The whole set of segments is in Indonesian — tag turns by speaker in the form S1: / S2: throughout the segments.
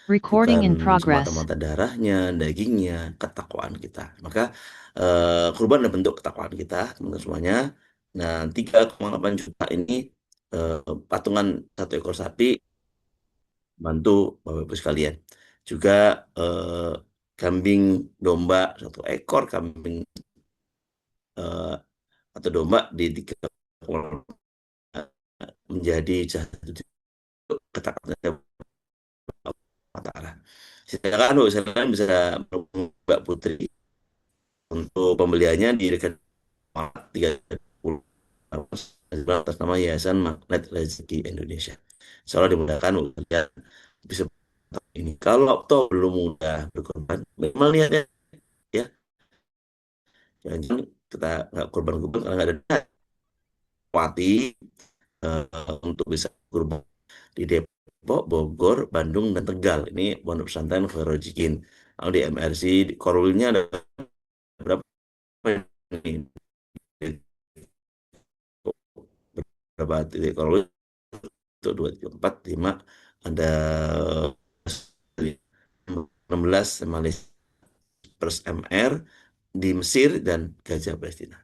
S1: Recording
S2: bukan
S1: in progress.
S2: semata-mata darahnya, dagingnya, ketakwaan kita. Maka kurban adalah bentuk ketakwaan kita, teman-teman semuanya. Nah, 3,8 juta ini eh, patungan satu ekor sapi, bantu Bapak Ibu sekalian. Juga eh, kambing domba satu ekor, kambing eh, atau domba di 3 menjadi satu ketakwaan Taala. Silakan Bu, silakan bisa Mbak Putri untuk pembeliannya di rekening 30 atas nama Yayasan Magnet Rezeki Indonesia. Insyaallah dimudahkan Bu, kalian bisa ini. Kalau toh belum mudah berkorban, memang lihat ya, jangan kita nggak korban-korban karena nggak ada kuati untuk bisa kurban di Depok, Bogor, Bandung, dan Tegal. Ini Pondok Pesantren Khairul Jikin. Kalau di MRC, di Korwilnya ada berapa ini? Berapa titik Korwil? Itu 2, 3, 4, 5, ada 16 Malaysia Pers MR di Mesir dan Gajah Palestina.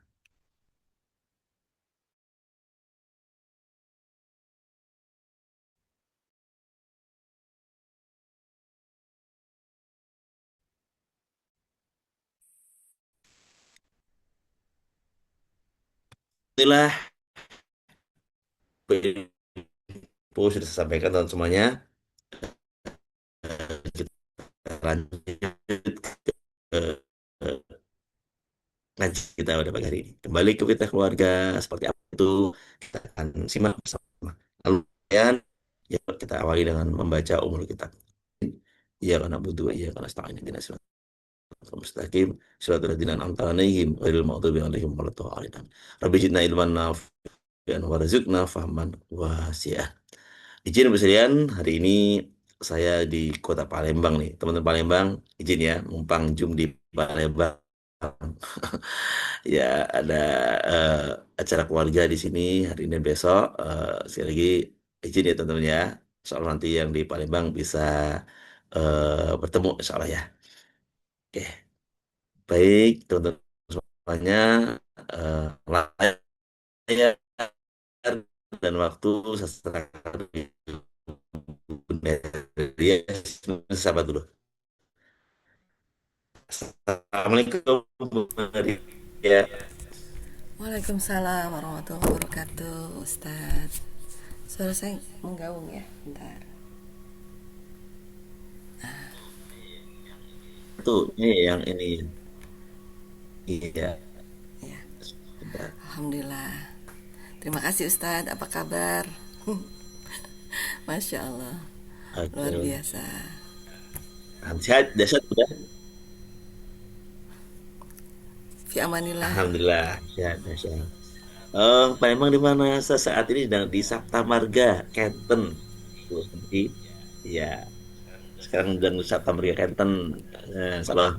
S2: Itulah info sudah saya sampaikan teman semuanya. Kita lanjut ke ngaji kita pada pagi hari ini. Kembali ke kita keluarga seperti apa itu kita akan simak bersama. Lalu kemudian ya kita awali dengan membaca umul kitab. Iya karena butuh, iya karena setengah ini tidak mustaqim suratul ladzina an'amta 'alaihim ghairil maghdubi 'alaihim waladdallin. Rabbi zidna ilman nafi'an warzuqna fahman wasi'ah. Izin bersekalian, hari ini saya di kota Palembang nih. Teman-teman Palembang, izin ya, numpang Jum di Palembang. Ya, ada eh, acara keluarga di sini hari ini besok. Sekali lagi izin ya teman-teman ya. Soal nanti yang di Palembang bisa bertemu insya Allah ya. Oke, baik teman-teman semuanya. Layar dan waktu seserahkan ya, sahabat dulu. Assalamualaikum Bu Maria.
S3: Waalaikumsalam warahmatullahi wabarakatuh, Ustadz. Suara saya menggaung ya, bentar.
S2: Tuh, ini yang ini. Iya,
S3: Ya,
S2: sudah.
S3: Alhamdulillah. Terima kasih Ustadz, apa kabar? Masya Allah, luar
S2: Oke.
S3: biasa.
S2: Sehat, dasar sudah.
S3: Fi amanillah.
S2: Alhamdulillah, sehat, dasar. Palembang di mana saat ini sedang di Sapta Marga, Kenten. Terus nanti, ya, sekarang sedang di Sapta Marga, Kenten. Salah,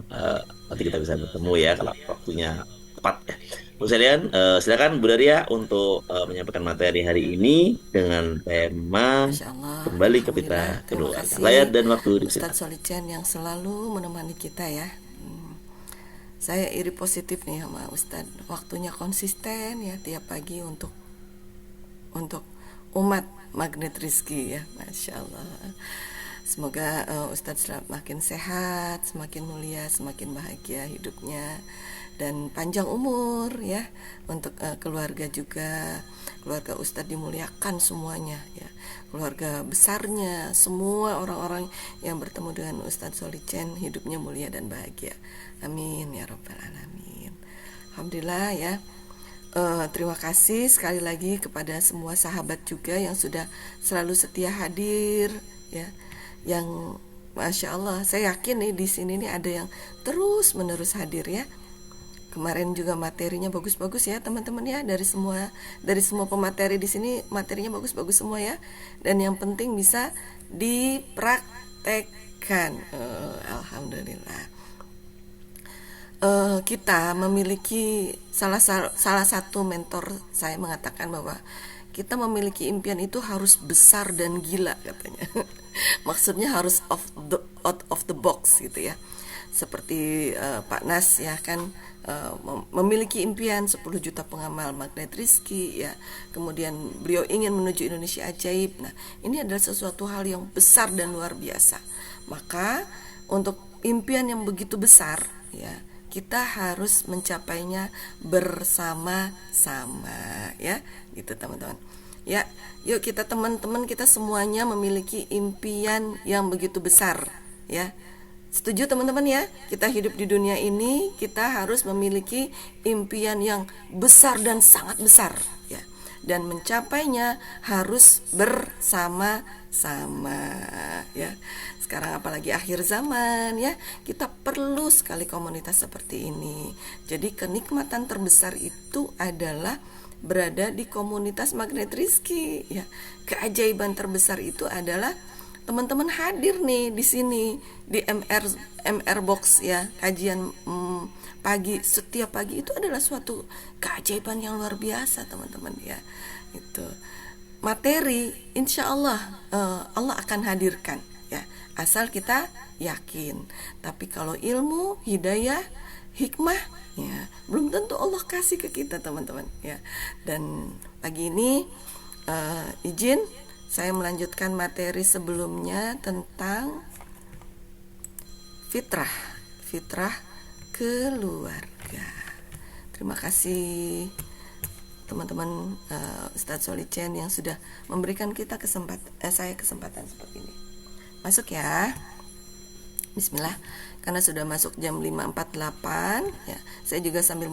S2: nanti kita bisa bertemu ya kalau waktunya tepat ya. Bu sekalian, silakan Bu Daria untuk menyampaikan materi hari ini dengan tema
S3: Masya Allah,
S2: kembali ke kita
S3: Alhamdulillah. Terima
S2: keluarga. Layar
S3: kasih
S2: dan waktu
S3: Ustadz
S2: dipersilakan.
S3: Solicen yang selalu menemani kita ya. Saya iri positif nih sama Ustadz. Waktunya konsisten ya tiap pagi untuk umat magnet rizki ya, Masya Allah. Semoga Ustadz semakin sehat, semakin mulia, semakin bahagia hidupnya dan panjang umur ya, untuk keluarga juga. Keluarga Ustadz dimuliakan semuanya ya, keluarga besarnya, semua orang-orang yang bertemu dengan Ustadz Solicen hidupnya mulia dan bahagia. Amin ya rabbal alamin. Alhamdulillah ya. Terima kasih sekali lagi kepada semua sahabat juga yang sudah selalu setia hadir ya, yang Masya Allah, saya yakin nih di sini nih ada yang terus menerus hadir ya. Kemarin juga materinya bagus-bagus ya teman-teman ya, dari semua pemateri di sini materinya bagus-bagus semua ya, dan yang penting bisa dipraktekkan. Alhamdulillah. Kita memiliki salah satu mentor saya mengatakan bahwa kita memiliki impian itu harus besar dan gila katanya. Maksudnya harus out of the box gitu ya. Seperti Pak Nas ya kan, memiliki impian 10 juta pengamal magnet rizki ya. Kemudian beliau ingin menuju Indonesia ajaib. Nah, ini adalah sesuatu hal yang besar dan luar biasa. Maka untuk impian yang begitu besar ya, kita harus mencapainya bersama-sama ya, gitu teman-teman. Ya, yuk kita teman-teman kita semuanya memiliki impian yang begitu besar ya. Setuju teman-teman ya? Kita hidup di dunia ini, kita harus memiliki impian yang besar dan sangat besar ya. Dan mencapainya harus bersama-sama ya. Sekarang apalagi akhir zaman ya, kita perlu sekali komunitas seperti ini. Jadi kenikmatan terbesar itu adalah berada di komunitas magnet rizki ya. Keajaiban terbesar itu adalah teman-teman hadir nih di sini di MR Box ya, kajian pagi setiap pagi itu adalah suatu keajaiban yang luar biasa teman-teman ya. Itu materi insya Allah Allah akan hadirkan ya, asal kita yakin. Tapi kalau ilmu, hidayah, hikmah ya belum tentu Allah kasih ke kita teman-teman ya. Dan pagi ini izin saya melanjutkan materi sebelumnya tentang fitrah keluarga. Terima kasih teman-teman Ustadz Solicen yang sudah memberikan kita saya kesempatan seperti ini. Masuk ya. Bismillah. Karena sudah masuk jam 5.48 ya. Saya juga sambil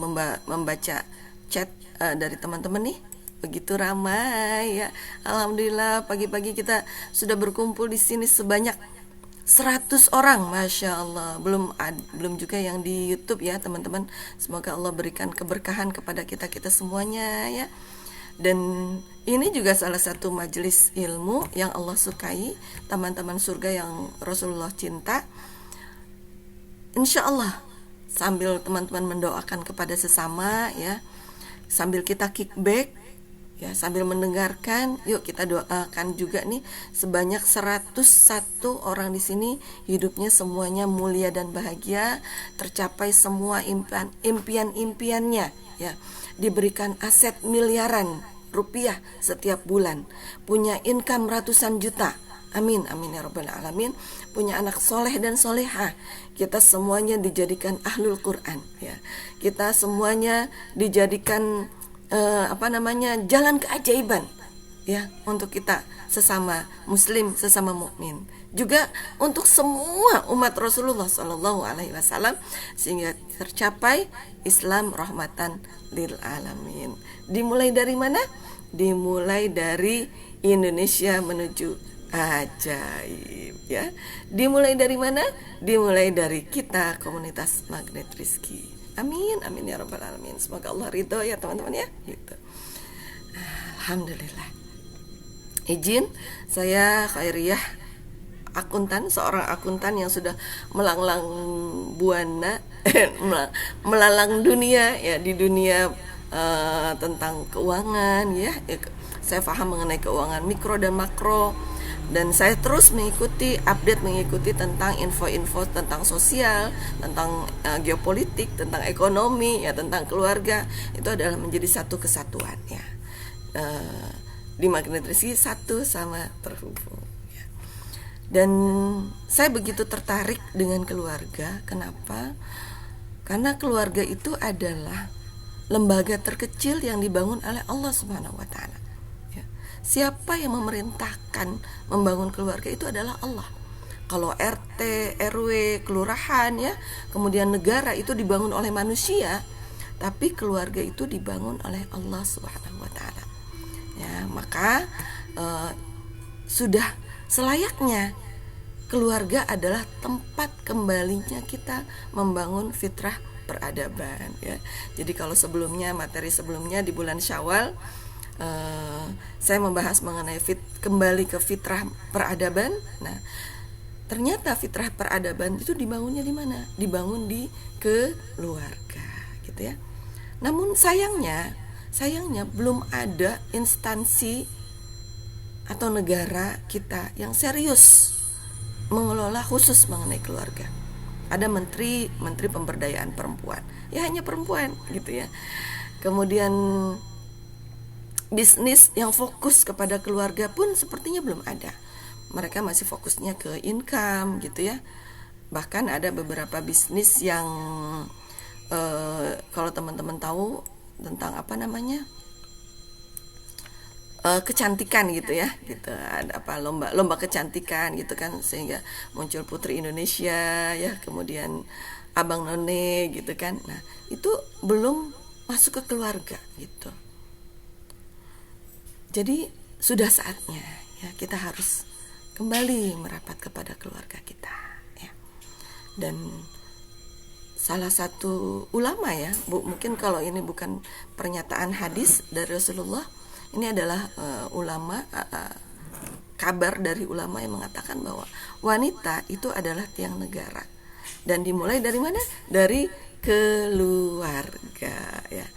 S3: membaca chat dari teman-teman nih. Begitu ramai ya. Alhamdulillah pagi-pagi kita sudah berkumpul di sini sebanyak 100 orang, Masya Allah. Belum juga yang di YouTube ya teman-teman. Semoga Allah berikan keberkahan kepada kita semuanya ya. Dan ini juga salah satu majelis ilmu yang Allah sukai, teman-teman surga yang Rasulullah cinta. Insya Allah sambil teman-teman mendoakan kepada sesama ya, sambil kita kickback ya, sambil mendengarkan, yuk kita doakan juga nih sebanyak 101 orang di sini hidupnya semuanya mulia dan bahagia, tercapai semua impian-impiannya ya, diberikan aset miliaran rupiah setiap bulan, punya income ratusan juta. Amin, amin ya rabbal alamin. Punya anak soleh dan soleha. Kita semuanya dijadikan ahlul Quran ya. Kita semuanya dijadikan jalan keajaiban ya, untuk kita sesama muslim, sesama mukmin, juga untuk semua umat Rasulullah Shallallahu Alaihi Wasallam, sehingga tercapai Islam rahmatan lil alamin. Dimulai dari mana? Dimulai dari Indonesia menuju ajaib ya. Dimulai dari mana? Dimulai dari kita komunitas magnet rizki. Amin, amin ya rabbal alamin. Semoga Allah ridho ya teman-teman ya. Gitu. Alhamdulillah. Izin saya Khairiyah, seorang akuntan yang sudah melanglang buana, melalang dunia ya, di dunia tentang keuangan ya. Saya paham mengenai keuangan mikro dan makro. Dan saya terus mengikuti tentang info-info tentang sosial, tentang geopolitik, tentang ekonomi, ya, tentang keluarga. Itu adalah menjadi satu kesatuan ya. Di magnet rizki satu sama terhubung ya. Dan saya begitu tertarik dengan keluarga. Kenapa? Karena keluarga itu adalah lembaga terkecil yang dibangun oleh Allah Subhanahu wa taala. Siapa yang memerintahkan membangun keluarga itu adalah Allah. Kalau RT, RW, kelurahan ya, kemudian negara itu dibangun oleh manusia, tapi keluarga itu dibangun oleh Allah Subhanahu wa taala. Ya, maka sudah selayaknya keluarga adalah tempat kembalinya kita membangun fitrah peradaban ya. Jadi kalau materi sebelumnya di bulan Syawal saya membahas mengenai kembali ke fitrah peradaban. Nah, ternyata fitrah peradaban itu dibangunnya di mana? Dibangun di keluarga, gitu ya. Namun sayangnya sayangnya belum ada instansi atau negara kita yang serius mengelola khusus mengenai keluarga. Ada menteri pemberdayaan perempuan, ya hanya perempuan gitu ya. Kemudian bisnis yang fokus kepada keluarga pun sepertinya belum ada. Mereka masih fokusnya ke income gitu ya. Bahkan ada beberapa bisnis yang kalau teman-teman tahu tentang apa namanya, kecantikan gitu ya, gitu ada apa, lomba kecantikan gitu kan, sehingga muncul Putri Indonesia ya, kemudian Abang None gitu kan. Nah itu belum masuk ke keluarga gitu. Jadi sudah saatnya ya kita harus kembali merapat kepada keluarga kita ya. Dan salah satu ulama ya, mungkin kalau ini bukan pernyataan hadis dari Rasulullah, ini adalah ulama, kabar dari ulama yang mengatakan bahwa wanita itu adalah tiang negara, dan dimulai dari mana? Dari keluarga ya.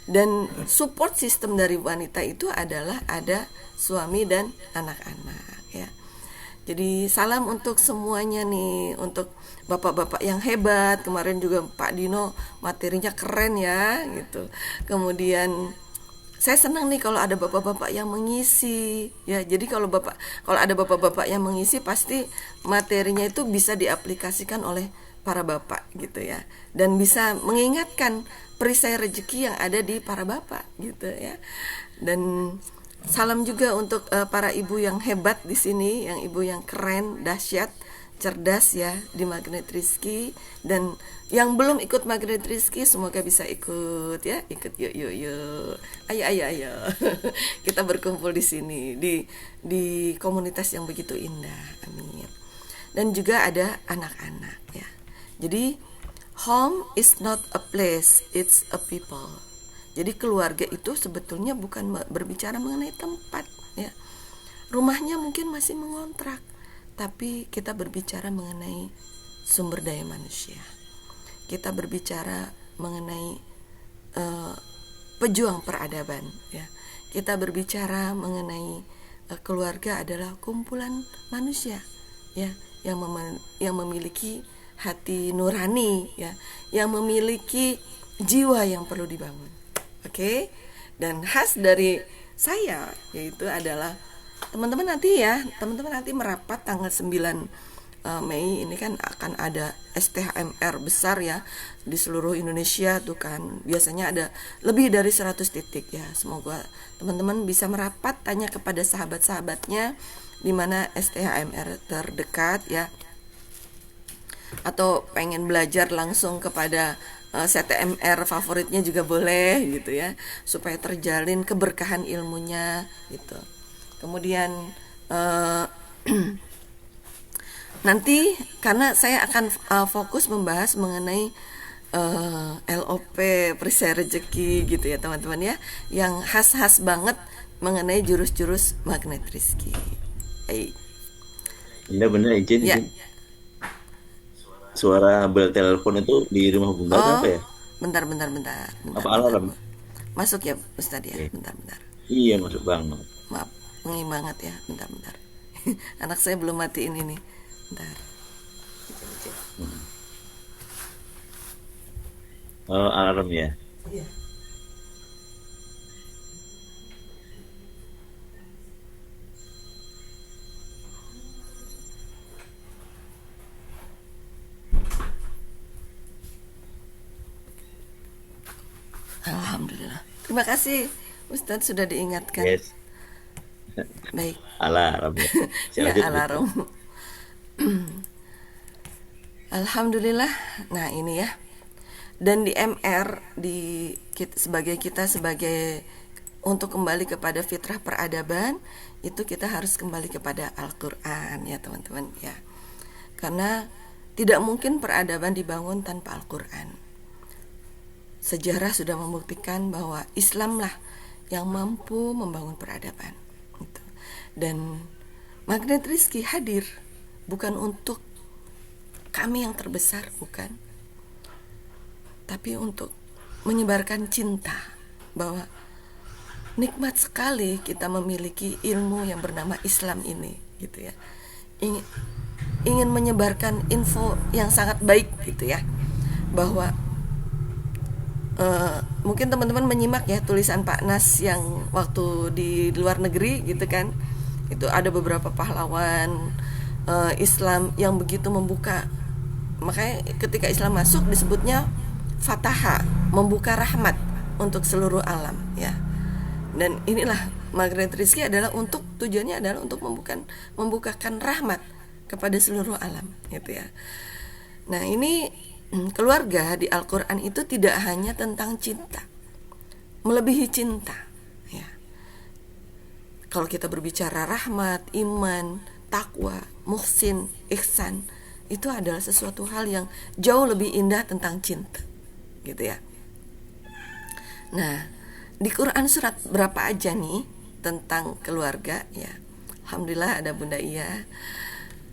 S3: Dan support system dari wanita itu adalah ada suami dan anak-anak ya. Jadi salam untuk semuanya nih, untuk bapak-bapak yang hebat. Kemarin juga Pak Dino materinya keren ya gitu. Kemudian saya senang nih kalau ada bapak-bapak yang mengisi ya. Jadi kalau ada bapak-bapak yang mengisi, pasti materinya itu bisa diaplikasikan oleh para bapak gitu ya, dan bisa mengingatkan perisai rezeki yang ada di para bapak gitu ya. Dan salam juga untuk para ibu yang hebat di sini, yang ibu yang keren, dahsyat, cerdas ya di Magnet Rizky. Dan yang belum ikut Magnet Rizky semoga bisa ikut ya, ikut yuk, ayo kita berkumpul di sini di komunitas yang begitu indah, amin. Dan juga ada anak-anak ya. Jadi home is not a place, it's a people. Jadi keluarga itu sebetulnya bukan berbicara mengenai tempat ya. Rumahnya mungkin masih mengontrak, tapi kita berbicara mengenai sumber daya manusia. Kita berbicara mengenai pejuang peradaban ya. Kita berbicara mengenai keluarga adalah kumpulan manusia ya, yang memiliki hati nurani ya, yang memiliki jiwa yang perlu dibangun. Oke. Dan khas dari saya yaitu adalah teman-teman nanti merapat tanggal 9 Mei ini kan akan ada STHMR besar ya di seluruh Indonesia tuh kan. Biasanya ada lebih dari 100 titik ya. Semoga teman-teman bisa merapat, tanya kepada sahabat-sahabatnya di mana STHMR terdekat ya. Atau pengen belajar langsung kepada CTMR favoritnya juga boleh gitu ya, supaya terjalin keberkahan ilmunya gitu. Kemudian nanti karena saya akan fokus membahas mengenai LOP perisai rezeki gitu ya teman-teman ya, yang khas-khas banget mengenai jurus-jurus Magnet Rizky.
S2: Iya bener, izin.
S3: Ya.
S2: Suara bel telepon itu di rumah Bunda
S3: Oh,
S2: apa ya?
S3: bentar.
S2: Apa alarm?
S3: Masuk ya Ustadz ya,
S2: Oke.
S3: bentar.
S2: Iya masuk banget.
S3: Maaf, wangi banget ya, bentar. Anak saya belum matiin ini, bentar.
S2: Oh, alarm ya.
S3: Iya. Alhamdulillah. Terima kasih Ustadz sudah diingatkan.
S2: Yes,
S3: Baik.
S2: alarm ya.
S3: Ya,
S2: Lanjut.
S3: alarm. Alhamdulillah. Nah, ini ya. Dan di MR sebagai untuk kembali kepada fitrah peradaban, itu kita harus kembali kepada Al-Qur'an ya, teman-teman ya. Karena tidak mungkin peradaban dibangun tanpa Al-Qur'an. Sejarah sudah membuktikan bahwa Islamlah yang mampu membangun peradaban gitu. Dan Magnet Rizky hadir bukan untuk kami yang terbesar, bukan, tapi untuk menyebarkan cinta, bahwa nikmat sekali kita memiliki ilmu yang bernama Islam ini, gitu ya. Ingin ingin menyebarkan info yang sangat baik, gitu ya, bahwa mungkin teman-teman menyimak ya tulisan Pak Nas yang waktu di luar negeri, gitu kan. Itu ada beberapa pahlawan Islam yang begitu membuka. Makanya ketika Islam masuk disebutnya Fataha, membuka rahmat untuk seluruh alam, ya. Dan inilah Maghrib Rizki adalah untuk tujuannya adalah untuk membukakan rahmat kepada seluruh alam, gitu ya. Nah, ini keluarga di Al-Qur'an itu tidak hanya tentang cinta, melebihi cinta, ya. Kalau kita berbicara rahmat, iman, takwa, muhsin, ihsan, itu adalah sesuatu hal yang jauh lebih indah tentang cinta, gitu ya. Nah, di Quran surat berapa aja nih tentang keluarga, ya. Alhamdulillah ada Bunda Iya.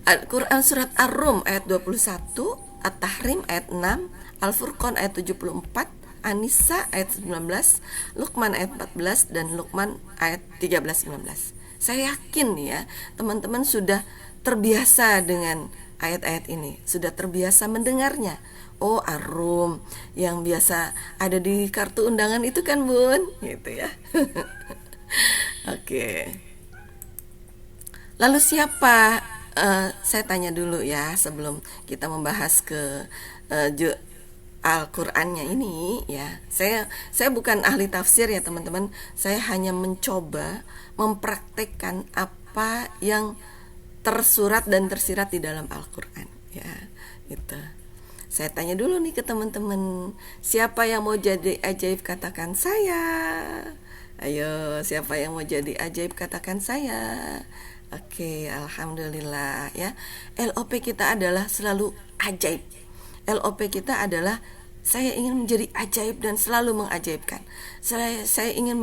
S3: Al-Quran surat Ar-Rum ayat 21, At-Tahrim ayat 6, Al-Furqan ayat 74, An-Nisa ayat 19, Luqman ayat 14, dan Luqman ayat 13-19. Saya yakin ya, teman-teman sudah terbiasa dengan ayat-ayat ini, sudah terbiasa mendengarnya. Oh, Ar-Rum yang biasa ada di kartu undangan itu kan, Bun, gitu ya. Oke. Lalu siapa? Saya tanya dulu ya sebelum kita membahas ke Al-Qur'annya ini, ya. Saya bukan ahli tafsir ya, teman-teman. Saya hanya mencoba mempraktekkan apa yang tersurat dan tersirat di dalam Al-Qur'an, ya. Itu. Saya tanya dulu nih ke teman-teman, siapa yang mau jadi ajaib katakan saya. Ayo, siapa yang mau jadi ajaib katakan saya. Oke, alhamdulillah ya. LOP kita adalah selalu ajaib. LOP kita adalah saya ingin menjadi ajaib dan selalu mengajaibkan. Saya ingin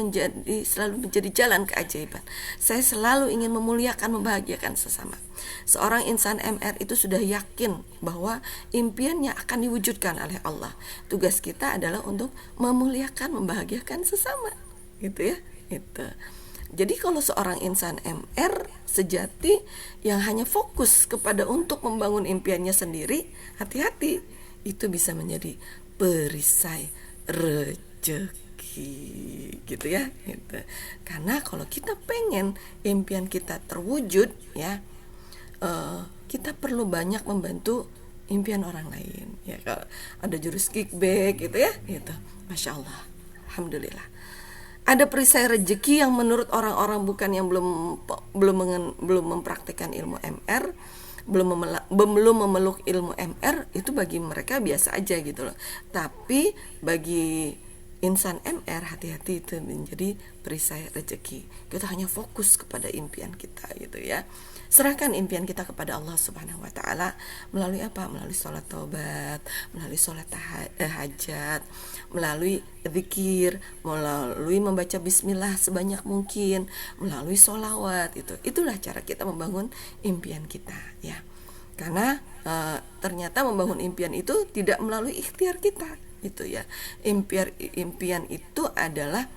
S3: selalu menjadi jalan keajaiban. Saya selalu ingin memuliakan, membahagiakan sesama. Seorang insan MR itu sudah yakin bahwa impiannya akan diwujudkan oleh Allah. Tugas kita adalah untuk memuliakan, membahagiakan sesama, gitu ya. Itu. Jadi kalau seorang insan MR sejati yang hanya fokus kepada untuk membangun impiannya sendiri, hati-hati, itu bisa menjadi perisai rezeki, gitu ya, gitu. Karena kalau kita pengen impian kita terwujud, ya, kita perlu banyak membantu impian orang lain, ya. Kalau ada jurus kickback, gitu ya, gitu. Masya Allah, alhamdulillah. Ada perisai rezeki yang menurut orang-orang bukan yang belum mempraktikkan ilmu MR, belum memeluk ilmu MR, itu bagi mereka biasa aja gitu loh. Tapi bagi insan MR, hati-hati, itu menjadi perisai rezeki. Kita hanya fokus kepada impian kita, gitu ya. Serahkan impian kita kepada Allah Subhanahu wa taala melalui apa? Melalui sholat taubat, melalui sholat hajat, melalui zikir, melalui membaca bismillah sebanyak mungkin, melalui sholawat. Itulah cara kita membangun impian kita, ya. Karena ternyata membangun impian itu tidak melalui ikhtiar kita, gitu ya. Impian itu adalah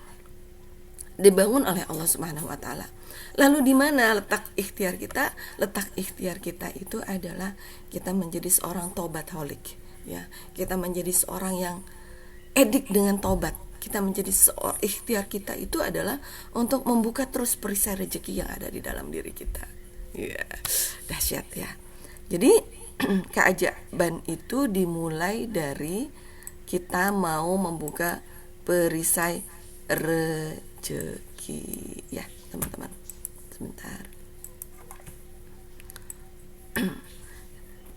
S3: dibangun oleh Allah Subhanahu wa taala. Lalu di mana letak ikhtiar kita? Letak ikhtiar kita itu adalah kita menjadi seorang tobatholik, ya. Kita menjadi seorang yang edik dengan tobat. Kita menjadi seorang, ikhtiar kita itu adalah untuk membuka terus perisai rezeki yang ada di dalam diri kita. Ya, dahsyat ya. Jadi keajaiban itu dimulai dari kita mau membuka perisai rezeki, ya, teman-teman. Sebentar.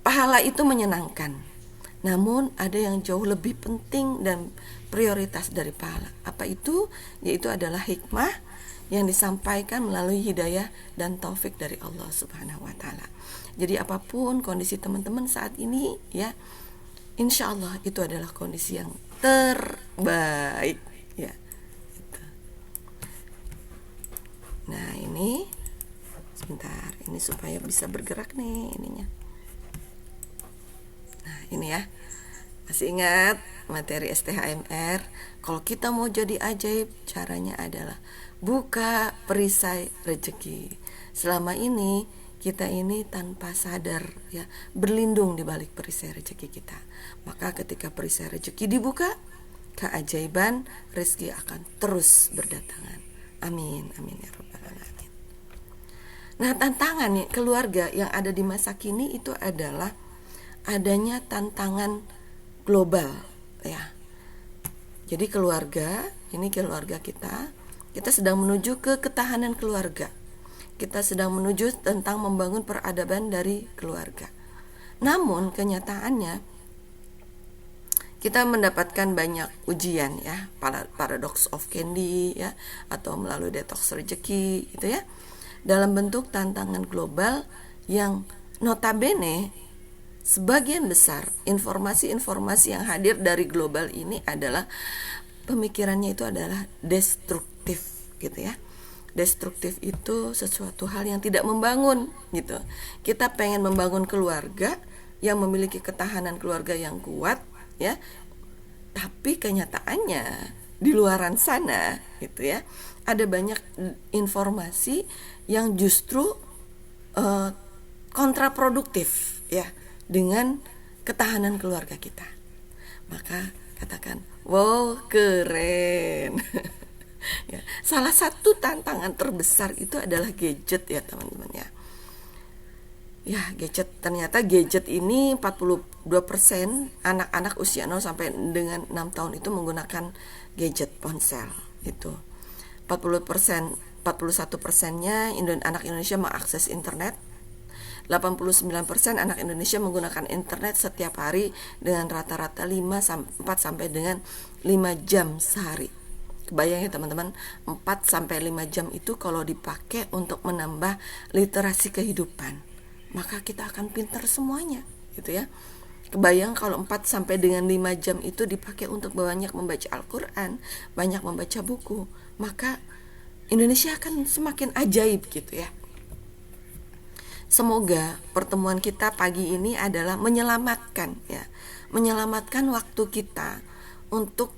S3: Pahala itu menyenangkan, namun ada yang jauh lebih penting dan prioritas dari pahala. Apa itu? Yaitu adalah hikmah yang disampaikan melalui hidayah dan taufik dari Allah Subhanahu wa taala. Jadi apapun kondisi teman-teman saat ini, ya, insya Allah itu adalah kondisi yang terbaik, ya. Nah, ini sebentar, ini supaya bisa bergerak nih ininya. Nah, ini ya. Masih ingat materi STHMR? Kalau kita mau jadi ajaib, caranya adalah buka perisai rezeki. Selama ini kita ini tanpa sadar ya berlindung di balik perisai rezeki kita. Maka ketika perisai rezeki dibuka, keajaiban rezeki akan terus berdatangan. Amin, amin ya rabbal alamin. Nah, tantangan nih keluarga yang ada di masa kini itu adalah adanya tantangan global ya. Jadi keluarga kita sedang menuju ke ketahanan keluarga. Kita sedang menuju tentang membangun peradaban dari keluarga. Namun kenyataannya kita mendapatkan banyak ujian ya, paradox of candy ya, atau melalui detox rezeki gitu ya, dalam bentuk tantangan global yang notabene sebagian besar informasi-informasi yang hadir dari global ini adalah pemikirannya itu adalah destruktif gitu ya. Destruktif itu sesuatu hal yang tidak membangun gitu. Kita pengen membangun keluarga yang memiliki ketahanan keluarga yang kuat ya. Tapi kenyataannya di luaran sana gitu ya, ada banyak informasi yang justru kontraproduktif ya dengan ketahanan keluarga kita. Maka katakan, wow keren. Ya, salah satu tantangan terbesar itu adalah gadget ya teman-teman ya. Ya, ternyata gadget ini 42% anak-anak usia 0 sampai dengan 6 tahun itu menggunakan gadget ponsel itu. 41%nya anak Indonesia mengakses internet. 89% anak Indonesia menggunakan internet setiap hari dengan rata-rata 4 sampai dengan 5 jam sehari. Kebayang ya teman-teman, 4 sampai 5 jam itu kalau dipakai untuk menambah literasi kehidupan, maka kita akan pintar semuanya gitu ya. Kebayang kalau 4 sampai dengan 5 jam itu dipakai untuk banyak membaca Al-Quran, banyak membaca buku, maka Indonesia akan semakin ajaib gitu ya. Semoga pertemuan kita pagi ini adalah menyelamatkan waktu kita untuk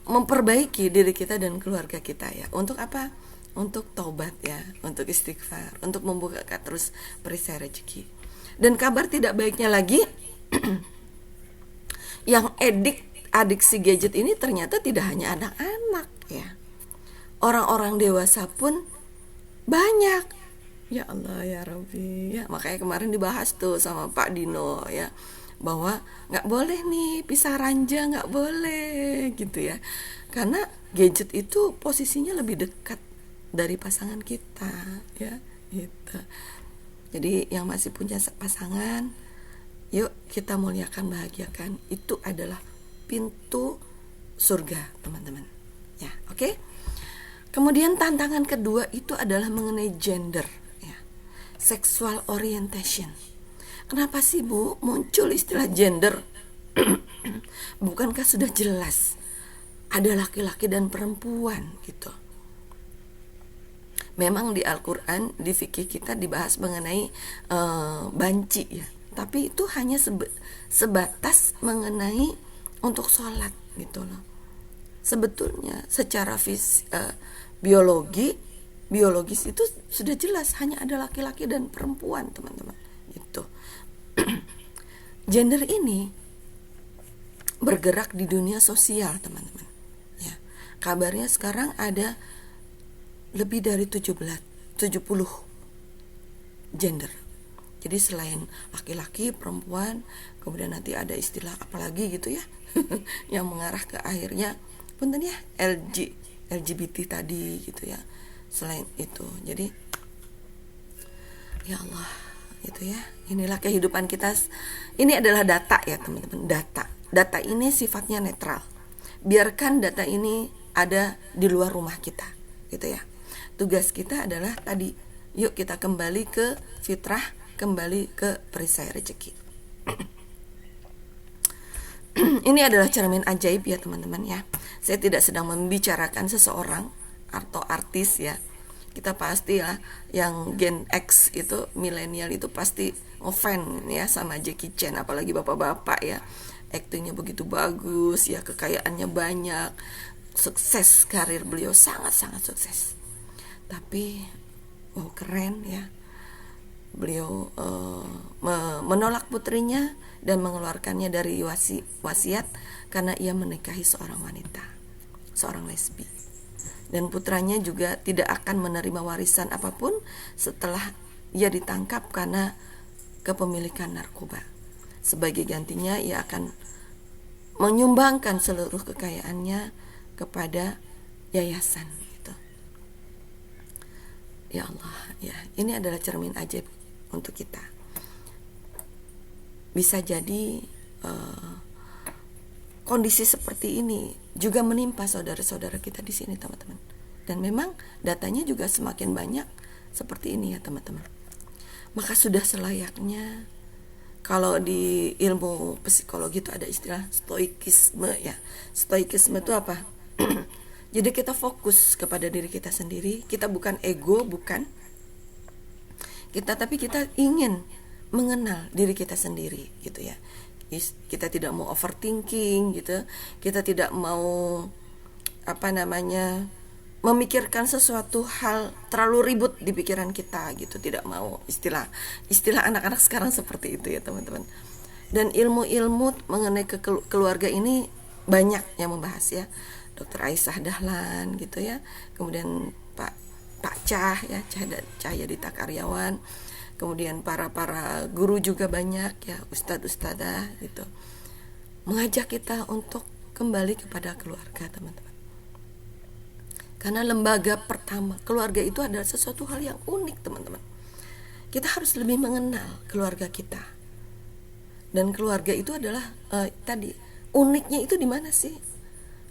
S3: memperbaiki diri kita dan keluarga kita ya. Untuk apa? Untuk taubat ya, untuk istighfar, untuk membuka terus perisai rezeki. Dan kabar tidak baiknya lagi, yang adiksi gadget ini ternyata tidak hanya anak-anak ya. Orang-orang dewasa pun banyak. Ya Allah ya Rabbi ya, makanya kemarin dibahas tuh sama Pak Dino ya, bahwa nggak boleh nih pisah ranja, nggak boleh gitu ya, karena gadget itu posisinya lebih dekat dari pasangan kita ya gitu. Jadi yang masih punya pasangan, yuk kita muliakan, bahagiakan, itu adalah pintu surga teman-teman ya. Oke. Kemudian tantangan kedua itu adalah mengenai gender ya, sexual orientation. Kenapa sih Bu muncul istilah gender? Bukankah sudah jelas ada laki-laki dan perempuan gitu. Memang di Al-Quran, di fikih kita dibahas mengenai banci ya, tapi itu hanya sebatas mengenai untuk sholat gitu loh. Sebetulnya secara biologis itu sudah jelas hanya ada laki-laki dan perempuan teman-teman gitu. Gender ini bergerak di dunia sosial teman-teman ya. Kabarnya sekarang ada lebih dari 70 gender. Jadi selain laki-laki, perempuan, kemudian nanti ada istilah apa lagi gitu ya yang mengarah ke akhirnya punten ya LGBT tadi gitu ya. Selain itu, jadi ya Allah gitu ya. Inilah kehidupan kita. Ini adalah data ya teman-teman, data ini sifatnya netral. Biarkan data ini ada di luar rumah kita gitu ya. Tugas kita adalah tadi, yuk kita kembali ke fitrah, kembali ke perisai rezeki. Ini adalah cermin ajaib ya teman-teman ya. Saya tidak sedang membicarakan seseorang atau artis ya. Kita pasti ya, yang Gen X itu, milenial itu pasti ngefan ya sama Jackie Chan, apalagi bapak-bapak ya. Aktingnya begitu bagus ya, kekayaannya banyak, sukses, karir beliau sangat-sangat sukses. Tapi keren ya, beliau menolak putrinya dan mengeluarkannya dari wasiat karena ia menikahi seorang wanita, seorang lesbi. Dan putranya juga tidak akan menerima warisan apapun setelah ia ditangkap karena kepemilikan narkoba. Sebagai gantinya ia akan menyumbangkan seluruh kekayaannya kepada yayasan gitu. Ya Allah, ya, ini adalah cermin ajaib untuk kita. Bisa jadi kondisi seperti ini juga menimpa saudara-saudara kita di sini, teman-teman. Dan memang datanya juga semakin banyak seperti ini ya, teman-teman. Maka sudah selayaknya, kalau di ilmu psikologi itu ada istilah stoikisme ya. Stoikisme itu apa? Jadi kita fokus kepada diri kita sendiri. Kita bukan ego, bukan kita, tapi kita ingin mengenal diri kita sendiri gitu ya. Kita tidak mau overthinking gitu. Kita tidak mau memikirkan sesuatu hal terlalu ribut di pikiran kita gitu. Tidak mau istilah anak-anak sekarang seperti itu ya, teman-teman. Dan ilmu-ilmu mengenai keluarga ini banyak yang membahas ya. Dr. Aisyah Dahlan gitu ya. Kemudian Pak Cah ya, Cahya Dita Karyawan. Kemudian para guru juga banyak ya, ustadz-ustadzah gitu, mengajak kita untuk kembali kepada keluarga, teman-teman. Karena lembaga pertama, keluarga itu adalah sesuatu hal yang unik, teman-teman. Kita harus lebih mengenal keluarga kita. Dan keluarga itu adalah tadi uniknya itu di mana sih?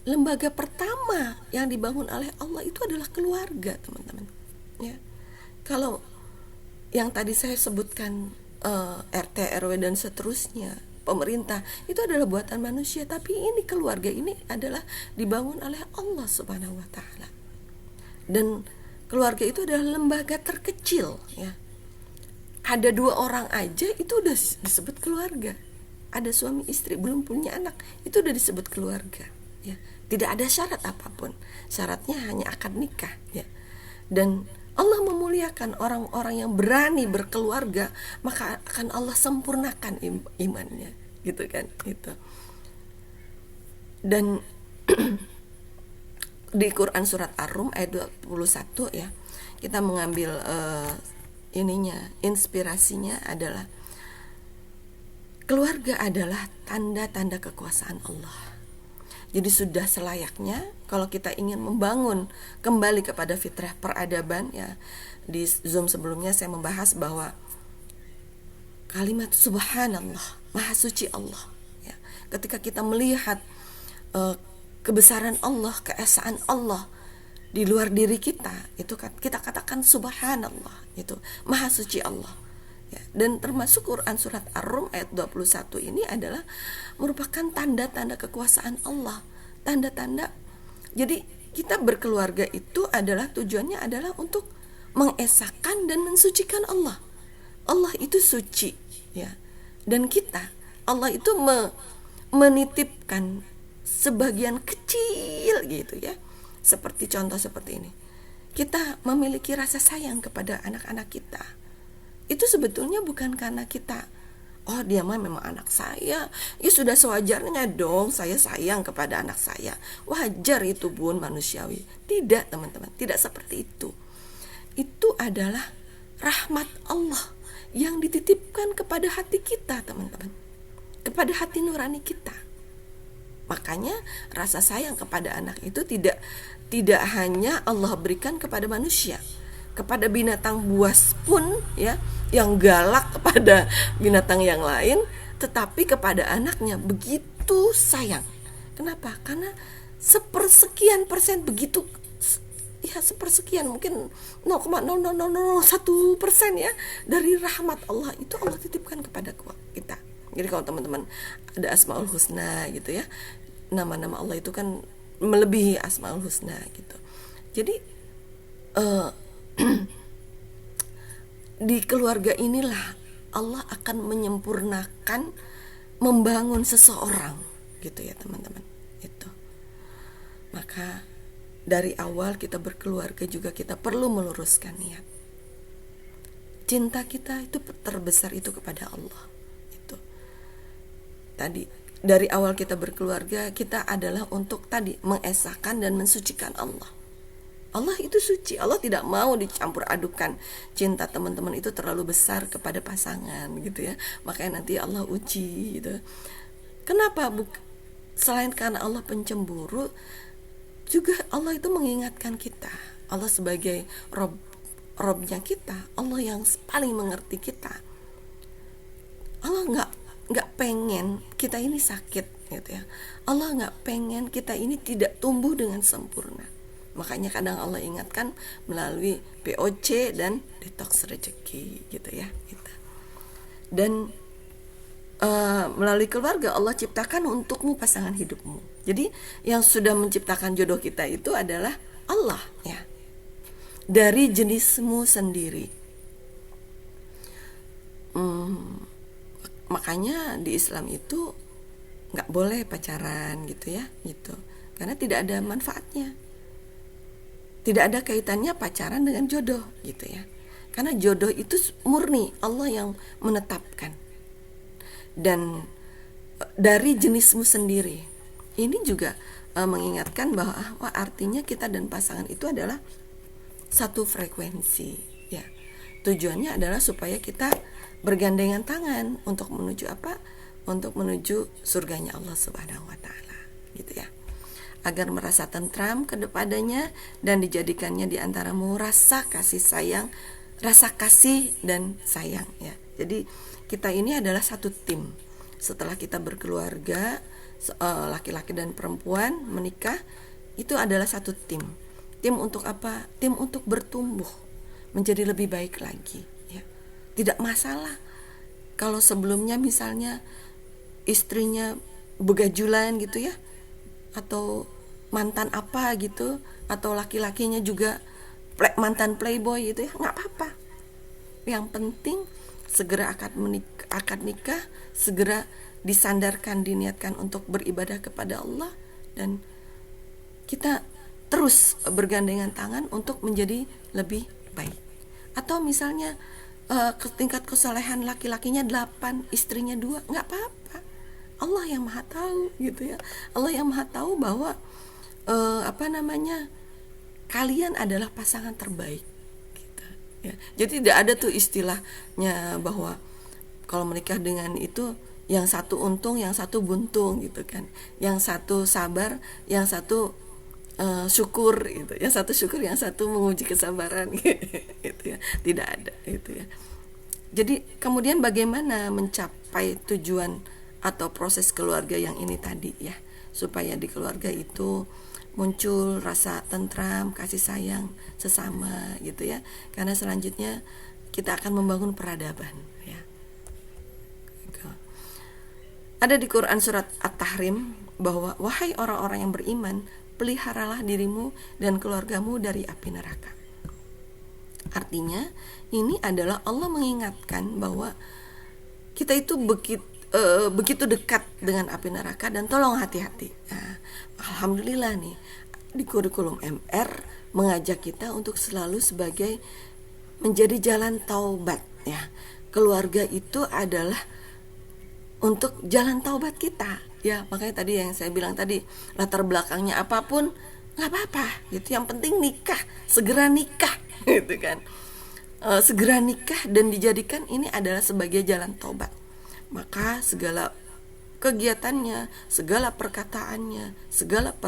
S3: Lembaga pertama yang dibangun oleh Allah itu adalah keluarga, teman-teman. Ya, kalau yang tadi saya sebutkan RT, RW dan seterusnya, pemerintah itu adalah buatan manusia, tapi ini keluarga ini adalah dibangun oleh Allah Subhanahu wa taala. Dan keluarga itu adalah lembaga terkecil ya. Ada 2 orang aja itu udah disebut keluarga. Ada suami istri belum punya anak, itu udah disebut keluarga ya. Tidak ada syarat apapun. Syaratnya hanya akad nikah ya. Dan Allah memuliakan orang-orang yang berani berkeluarga, maka akan Allah sempurnakan imannya, gitu kan, gitu. Dan di Quran surat Ar-Rum ayat 21 ya, kita mengambil inspirasinya adalah keluarga adalah tanda-tanda kekuasaan Allah. Jadi sudah selayaknya kalau kita ingin membangun kembali kepada fitrah peradaban ya. Di Zoom sebelumnya saya membahas bahwa kalimat subhanallah, maha suci Allah ya. Ketika kita melihat kebesaran Allah, keesaan Allah di luar diri kita, itu kita katakan subhanallah, itu maha suci Allah ya. Dan termasuk Quran surat Ar-Rum ayat 21 ini adalah merupakan tanda-tanda kekuasaan Allah, tanda-tanda. Jadi kita berkeluarga itu adalah tujuannya adalah untuk mengesahkan dan mensucikan Allah. Allah itu suci ya. Dan kita, Allah itu menitipkan sebagian kecil gitu ya. Seperti contoh seperti ini. Kita memiliki rasa sayang kepada anak-anak kita. Itu sebetulnya bukan karena kita, oh dia mah memang anak saya, ya sudah sewajarnya dong saya sayang kepada anak saya. Wajar itu bun, manusiawi. Tidak teman-teman, tidak seperti itu. Itu adalah rahmat Allah yang dititipkan kepada hati kita, teman-teman. Kepada hati nurani kita. Makanya rasa sayang kepada anak itu tidak hanya Allah berikan kepada manusia. Kepada binatang buas pun ya, yang galak kepada binatang yang lain, tetapi kepada anaknya begitu sayang. Kenapa? Karena sepersekian persen begitu ya, sepersekian mungkin 0,00001% ya dari rahmat Allah itu Allah titipkan kepada kita. Jadi kalau teman-teman ada Asmaul Husna gitu ya, nama-nama Allah itu kan melebihi Asmaul Husna gitu. Jadi di keluarga inilah Allah akan menyempurnakan membangun seseorang gitu ya teman-teman. Itu Maka dari awal kita berkeluarga juga kita perlu meluruskan niat. Cinta kita itu terbesar itu kepada Allah. Itu. Tadi dari awal kita berkeluarga, kita adalah untuk tadi mengesahkan dan mensucikan Allah. Allah itu suci. Allah tidak mau dicampur adukan. Cinta teman-teman itu terlalu besar kepada pasangan gitu ya. Makanya nanti Allah uji gitu. Kenapa? Selain karena Allah pencemburu, juga Allah itu mengingatkan kita. Allah sebagai Robnya kita, Allah yang paling mengerti kita. Allah nggak pengen kita ini sakit gitu ya. Allah nggak pengen kita ini tidak tumbuh dengan sempurna. Makanya kadang Allah ingatkan melalui POC dan detox rezeki gitu ya. Gitu. Dan melalui keluarga Allah ciptakan untukmu pasangan hidupmu. Jadi yang sudah menciptakan jodoh kita itu adalah Allah ya. Dari jenismu sendiri. Makanya di Islam itu nggak boleh pacaran gitu ya, gitu. Karena tidak ada manfaatnya. Tidak ada kaitannya pacaran dengan jodoh gitu ya. Karena jodoh itu murni Allah yang menetapkan. Dan dari jenismu sendiri. Ini juga mengingatkan bahwa artinya kita dan pasangan itu adalah satu frekuensi ya. Tujuannya adalah supaya kita bergandengan tangan untuk menuju apa? Untuk menuju surganya Allah Subhanahu wa taala gitu ya. Agar merasa tentram kedepannya dan dijadikannya di antaramu rasa kasih sayang, rasa kasih dan sayang ya. Jadi kita ini adalah satu tim. Setelah kita berkeluarga, laki-laki dan perempuan menikah, itu adalah satu tim. Tim untuk apa? Tim untuk bertumbuh menjadi lebih baik lagi ya. Tidak masalah kalau sebelumnya misalnya istrinya begajulan gitu ya, atau mantan apa gitu, atau laki-lakinya juga mantan playboy gitu ya, nggak apa-apa. Yang penting segera akad nikah, segera disandarkan, diniatkan untuk beribadah kepada Allah, dan kita terus bergandengan tangan untuk menjadi lebih baik. Atau misalnya tingkat kesalehan laki-lakinya 8, istrinya 2, nggak apa-apa. Allah yang maha tahu gitu ya. Allah yang maha tahu bahwa kalian adalah pasangan terbaik gitu, ya. Jadi tidak ada tuh istilahnya bahwa kalau menikah dengan itu yang satu untung, yang satu buntung gitu kan. Yang satu sabar, yang satu syukur gitu, yang satu syukur, yang satu menguji kesabaran gitu ya. Tidak ada gitu ya. Jadi kemudian bagaimana mencapai tujuan atau proses keluarga yang ini tadi ya, supaya di keluarga itu muncul rasa tentram, kasih sayang sesama gitu ya. Karena selanjutnya kita akan membangun peradaban ya. Ada di Quran surat At-Tahrim bahwa wahai orang-orang yang beriman, peliharalah dirimu dan keluargamu dari api neraka. Artinya ini adalah Allah mengingatkan bahwa kita itu begitu dekat dengan api neraka, dan tolong hati-hati. Nah, alhamdulillah nih di kurikulum MR mengajak kita untuk selalu sebagai menjadi jalan taubat ya. Keluarga itu adalah untuk jalan taubat kita ya. Makanya tadi yang saya bilang tadi, latar belakangnya apapun nggak apa-apa gitu, yang penting nikah, segera nikah gitu kan. Segera nikah dan dijadikan ini adalah sebagai jalan taubat. Maka segala kegiatannya, segala perkataannya, segala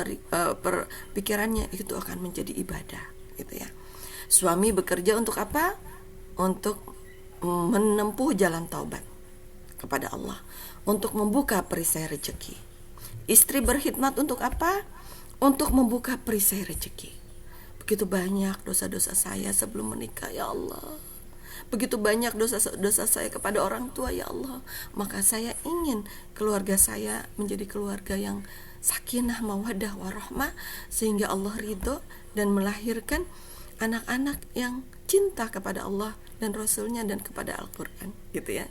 S3: pikirannya itu akan menjadi ibadah gitu ya. Suami bekerja untuk apa? Untuk menempuh jalan taubat kepada Allah, untuk membuka perisai rezeki. Istri berkhidmat untuk apa? Untuk membuka perisai rezeki. Begitu banyak dosa-dosa saya sebelum menikah ya Allah. Begitu banyak dosa-dosa saya kepada orang tua ya Allah. Maka saya ingin keluarga saya menjadi keluarga yang sakinah, mawaddah, warahmah, sehingga Allah ridho dan melahirkan anak-anak yang cinta kepada Allah dan Rasulnya dan kepada Al-Quran gitu ya.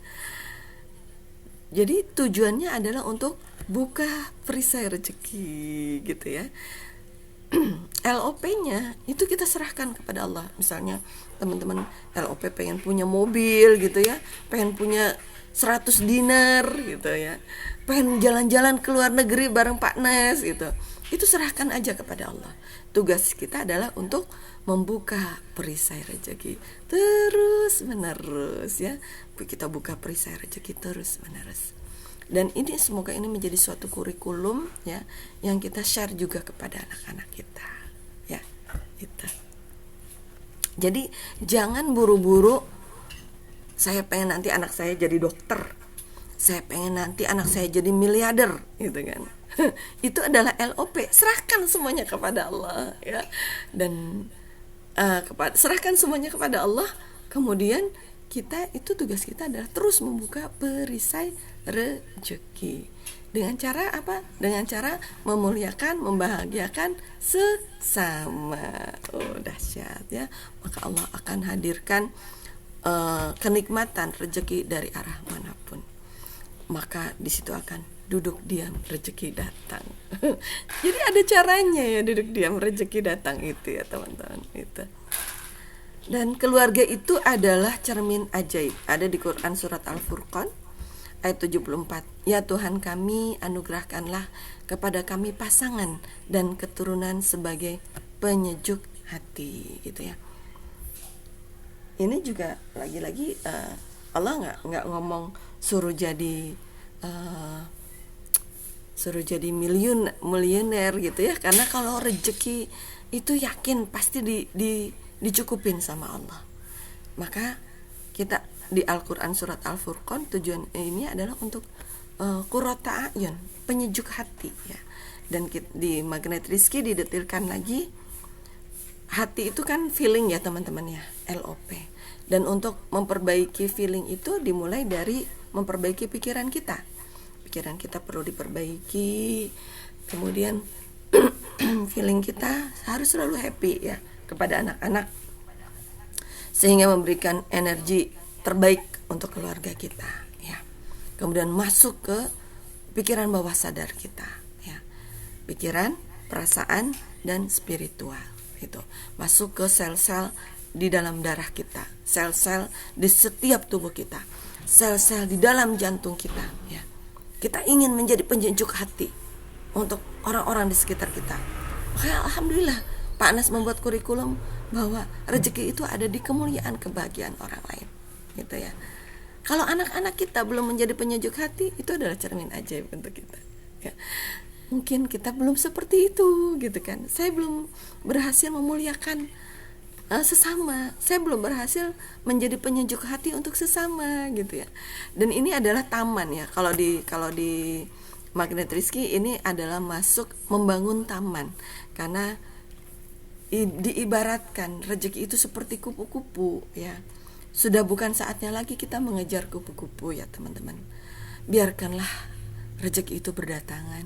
S3: Jadi tujuannya adalah untuk buka perisai rezeki gitu ya. LOP-nya itu kita serahkan kepada Allah. Misalnya teman-teman LOP pengen punya mobil gitu ya, pengen punya 100 dinar gitu ya, pengen jalan-jalan ke luar negeri bareng Pak Nes gitu. Itu serahkan aja kepada Allah. Tugas kita adalah untuk membuka perisai rezeki terus menerus ya. Kita buka perisai rezeki terus menerus. Dan ini semoga ini menjadi suatu kurikulum ya yang kita share juga kepada anak-anak kita ya gitu. Jadi jangan buru-buru saya pengen nanti anak saya jadi dokter, saya pengen nanti anak saya jadi miliarder gitu kan. Itu adalah LOP. Serahkan semuanya kepada Allah ya. Dan serahkan semuanya kepada Allah. Kemudian kita itu tugas kita adalah terus membuka perisai rezeki. Dengan cara apa? Dengan cara memuliakan, membahagiakan sesama. Oh, dahsyat ya. Maka Allah akan hadirkan kenikmatan rezeki dari arah manapun. Maka di situ akan duduk diam rezeki datang. Jadi ada caranya ya duduk diam rezeki datang itu ya teman-teman itu. Dan keluarga itu adalah cermin ajaib. Ada di Quran surat Al-Furqan ayat 74. Ya Tuhan kami, anugerahkanlah kepada kami pasangan dan keturunan sebagai penyejuk hati gitu ya. Ini juga lagi-lagi Allah nggak ngomong suruh jadi miliuner gitu ya, karena kalau rezeki itu yakin pasti dicukupin sama Allah. Maka kita di Al-Quran surat Al-Furqan tujuan ini adalah untuk qurrata a'yun, penyejuk hati ya. Dan di magnet rizki didetilkan lagi, hati itu kan feeling ya teman-teman ya, LOP. Dan untuk memperbaiki feeling itu dimulai dari memperbaiki pikiran kita. Pikiran kita perlu diperbaiki. Kemudian feeling kita harus selalu happy ya kepada anak-anak, sehingga memberikan energi terbaik untuk keluarga kita ya. Kemudian masuk ke pikiran bawah sadar kita ya. Pikiran, perasaan dan spiritual itu masuk ke sel-sel di dalam darah kita, sel-sel di setiap tubuh kita, sel-sel di dalam jantung kita ya. Kita ingin menjadi penyejuk hati untuk orang-orang di sekitar kita. Makanya alhamdulillah Pak Anas membuat kurikulum bahwa rezeki itu ada di kemuliaan kebahagiaan orang lain gitu ya. Kalau anak-anak kita belum menjadi penyejuk hati, itu adalah cermin ajaib untuk kita ya. Mungkin kita belum seperti itu gitu kan. Saya belum berhasil memuliakan sesama, saya belum berhasil menjadi penyejuk hati untuk sesama gitu ya. Dan ini adalah taman ya. Kalau di magnet rizki ini adalah masuk membangun taman, karena diibaratkan rezeki itu seperti kupu-kupu ya. Sudah bukan saatnya lagi kita mengejar kupu-kupu ya teman-teman. Biarkanlah rezeki itu berdatangan.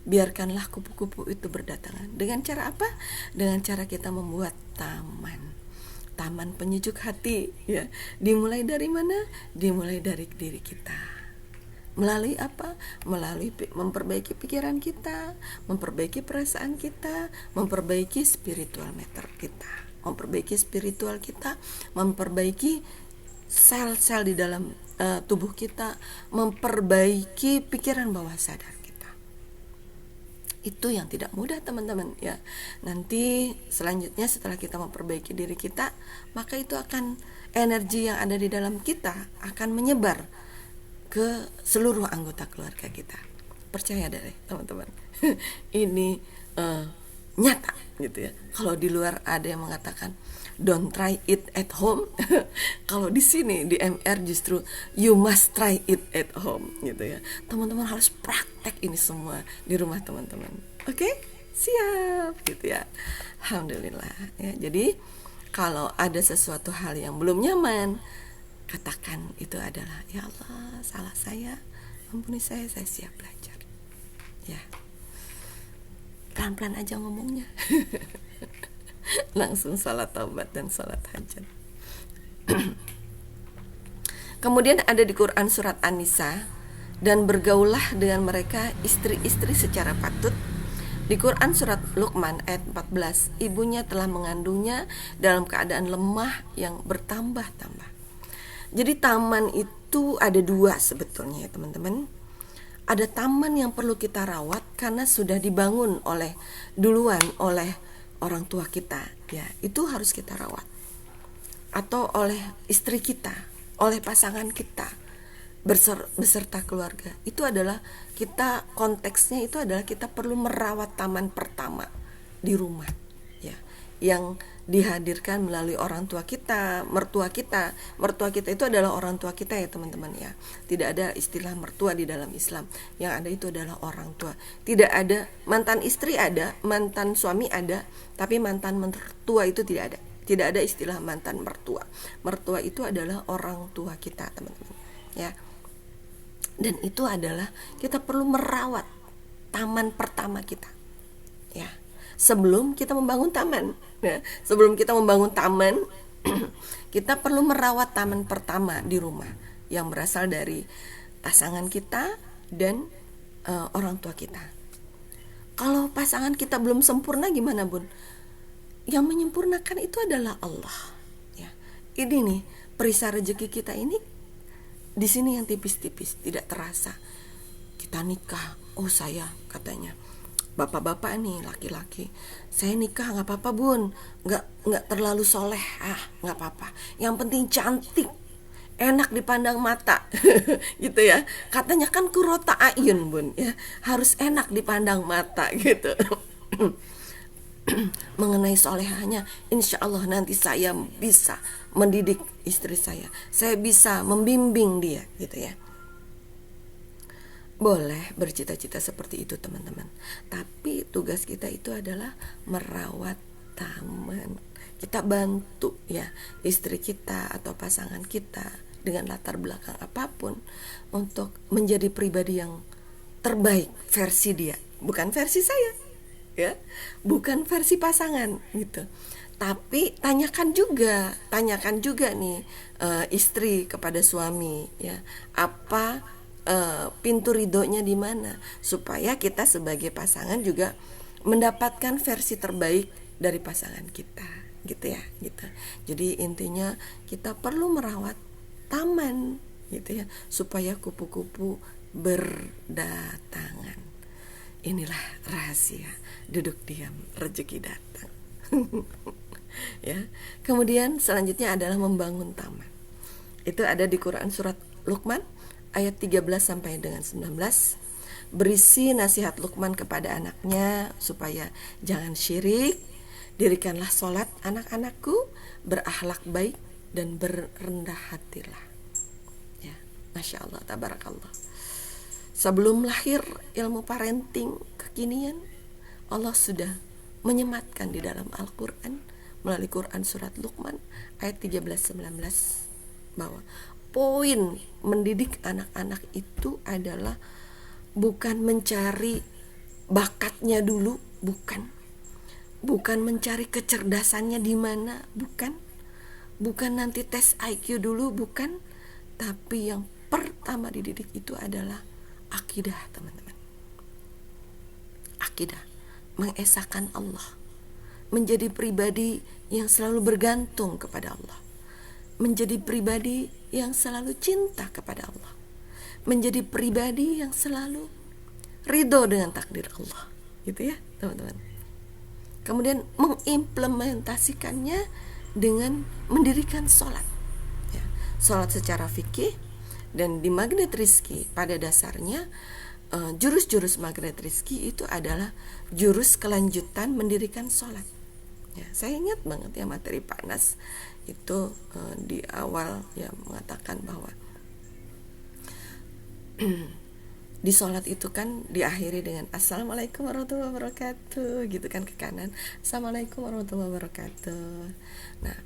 S3: Biarkanlah kupu-kupu itu berdatangan. Dengan cara apa? Dengan cara kita membuat taman penyejuk hati ya. Dimulai dari mana? Dimulai dari diri kita. Melalui apa? Melalui memperbaiki pikiran kita, memperbaiki perasaan kita, memperbaiki spiritual matter kita, memperbaiki spiritual kita, memperbaiki sel-sel di dalam tubuh kita, memperbaiki pikiran bawah sadar kita. Itu yang tidak mudah teman-teman ya. Nanti selanjutnya setelah kita memperbaiki diri kita, maka itu akan energi yang ada di dalam kita akan menyebar ke seluruh anggota keluarga kita. Percaya deh teman-teman. Ini nyata gitu ya. Kalau di luar ada yang mengatakan don't try it at home, kalau di sini di MR justru you must try it at home gitu ya. Teman-teman harus praktek ini semua di rumah teman-teman. Oke? Siap gitu ya. Alhamdulillah ya. Jadi kalau ada sesuatu hal yang belum nyaman, katakan itu adalah ya Allah, salah saya, ampuni saya siap belajar. Ya. Pelan-pelan aja ngomongnya. Langsung salat taubat dan salat hajat. Kemudian ada di Quran surat An-Nisa, dan bergaullah dengan mereka istri-istri secara patut, Di Quran surat Luqman ayat 14, ibunya telah mengandungnya dalam keadaan lemah yang bertambah-tambah. Jadi taman itu ada dua sebetulnya ya teman-teman. Ada taman yang perlu kita rawat karena sudah dibangun duluan oleh orang tua kita, ya itu harus kita rawat. Atau oleh istri kita, oleh pasangan kita, beserta keluarga. Itu adalah konteksnya itu adalah kita perlu merawat taman pertama di rumah, ya, yang dihadirkan melalui orang tua kita, mertua kita. Mertua kita itu adalah orang tua kita ya teman-teman ya. Tidak ada istilah mertua di dalam Islam. Yang ada itu adalah orang tua. Tidak ada mantan istri, ada mantan suami, ada, tapi mantan mertua itu tidak ada. Tidak ada istilah mantan mertua. Mertua itu adalah orang tua kita teman-teman ya. Dan itu adalah kita perlu merawat taman pertama kita ya, sebelum kita membangun taman ya. Sebelum kita membangun taman kita perlu merawat taman pertama di rumah yang berasal dari pasangan kita dan orang tua kita. Kalau pasangan kita belum sempurna gimana bun? Yang menyempurnakan itu adalah Allah ya. Ini nih perisai rezeki kita ini di sini yang tipis-tipis, tidak terasa. Kita nikah, oh saya katanya, bapak-bapak nih laki-laki, saya nikah nggak apa-apa bun, nggak terlalu soleh, nggak apa-apa. Yang penting cantik, enak dipandang mata, gitu ya. Katanya kan kurota ayun bun, ya harus enak dipandang mata gitu. Mengenai solehahnya, insya Allah nanti saya bisa mendidik istri saya bisa membimbing dia gitu ya. Boleh bercita-cita seperti itu teman-teman, tapi tugas kita itu adalah merawat taman. Kita bantu ya istri kita atau pasangan kita dengan latar belakang apapun untuk menjadi pribadi yang terbaik versi dia, bukan versi saya ya, bukan versi pasangan gitu. Tapi tanyakan juga nih istri kepada suami ya, apa pintu ridhonya di mana, supaya kita sebagai pasangan juga mendapatkan versi terbaik dari pasangan kita gitu ya gitu. Jadi intinya kita perlu merawat taman gitu ya, supaya kupu-kupu berdatangan. Inilah rahasia duduk diam rezeki datang. Ya. Kemudian selanjutnya adalah membangun taman. Itu ada di Quran surat Luqman ayat 13 sampai dengan 19. Berisi nasihat Luqman kepada anaknya supaya jangan syirik, dirikanlah sholat anak-anakku, berakhlak baik dan berendah hatilah. Ya, Masya Allah, tabarakallah. Sebelum lahir ilmu parenting kekinian, Allah sudah menyematkan di dalam Al-Quran melalui Quran surat Luqman ayat 13-19 bahwa poin mendidik anak-anak itu adalah bukan mencari bakatnya dulu, bukan mencari kecerdasannya di mana, bukan nanti tes IQ dulu, bukan, tapi yang pertama dididik itu adalah akidah teman-teman. Akidah, mengesahkan Allah, menjadi pribadi yang selalu bergantung kepada Allah, menjadi pribadi yang selalu cinta kepada Allah, menjadi pribadi yang selalu ridho dengan takdir Allah, gitu ya teman-teman. Kemudian mengimplementasikannya dengan mendirikan sholat ya. Sholat secara fikih. Dan di magnet rizki pada dasarnya jurus-jurus magnet rizki itu adalah jurus kelanjutan mendirikan sholat ya. Saya ingat banget ya materi Pak Nas itu di awal ya mengatakan bahwa di sholat itu kan diakhiri dengan Assalamualaikum warahmatullahi wabarakatuh gitu kan, ke kanan Assalamualaikum warahmatullahi wabarakatuh. Nah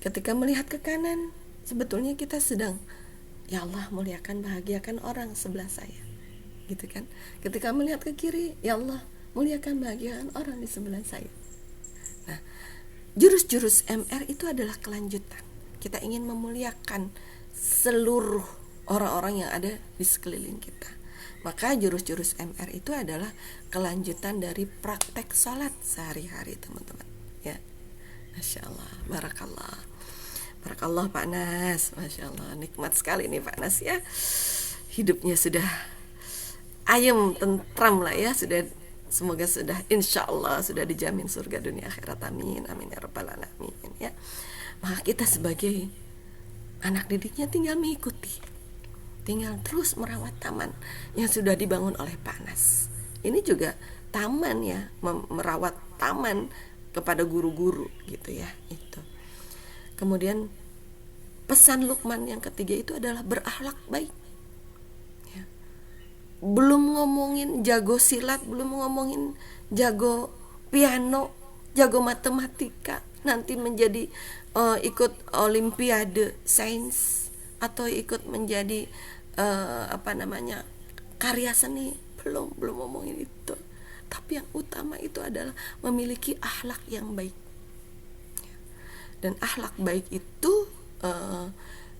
S3: ketika melihat ke kanan sebetulnya kita sedang, ya Allah muliakan bahagiakan orang sebelah saya gitu kan. Ketika melihat ke kiri, ya Allah muliakan bahagiakan orang di sebelah saya. Nah jurus-jurus MR itu adalah kelanjutan. Kita ingin memuliakan seluruh orang-orang yang ada di sekeliling kita, Maka jurus-jurus MR itu adalah kelanjutan dari praktek sholat sehari-hari teman-teman ya. Masya Allah, barakallah. Barakallah Pak Nas, Masya Allah, nikmat sekali nih Pak Nas ya. Hidupnya sudah ayem, tentram lah ya, sudah, semoga sudah, insya Allah sudah dijamin surga dunia akhirat, amin, amin ya rabbal alamin ya. Maka kita sebagai anak didiknya tinggal mengikuti, tinggal terus merawat taman yang sudah dibangun oleh Pak Nas. Ini juga taman ya, merawat taman kepada guru-guru gitu ya. Itu kemudian pesan Luqman yang ketiga itu adalah berakhlak baik ya. Belum ngomongin jago silat, belum ngomongin jago piano, jago matematika, nanti menjadi ikut olimpiade sains atau ikut menjadi karya seni, belum ngomongin itu. Tapi yang utama itu adalah memiliki akhlak yang baik. Dan akhlak baik itu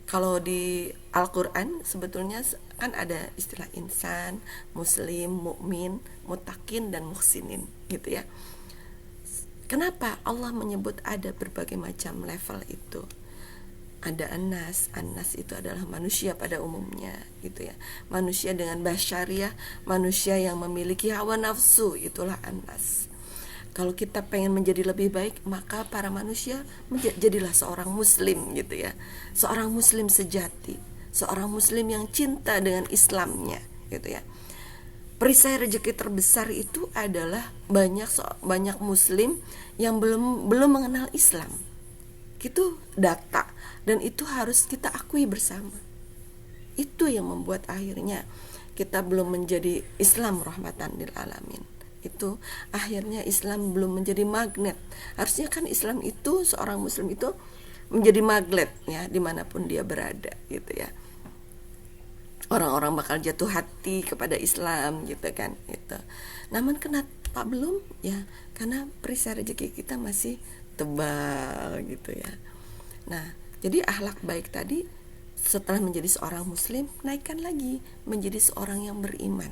S3: kalau di Al-Quran sebetulnya kan ada istilah insan, muslim, mukmin, mutakin, dan muhsinin gitu ya. Kenapa Allah menyebut ada berbagai macam level itu? Ada Anas itu adalah manusia pada umumnya gitu ya. Manusia dengan basyariah, manusia yang memiliki hawa nafsu, itulah Anas. Kalau kita pengen menjadi lebih baik, maka para manusia jadilah seorang muslim gitu ya. Seorang muslim sejati, seorang muslim yang cinta dengan Islamnya gitu ya. Perisai rezeki terbesar itu adalah banyak muslim yang belum mengenal Islam. Itu data, dan itu harus kita akui bersama. Itu yang membuat akhirnya kita belum menjadi Islam rahmatan lil alamin. Itu akhirnya Islam belum menjadi magnet. Harusnya kan Islam itu, seorang muslim itu menjadi magnet ya, dimanapun dia berada gitu ya. Orang-orang bakal jatuh hati kepada Islam gitu kan gitu. Namun kenapa belum ya? Karena perisai rezeki kita masih tebal gitu ya. Nah, jadi akhlak baik tadi setelah menjadi seorang muslim, naikkan lagi menjadi seorang yang beriman.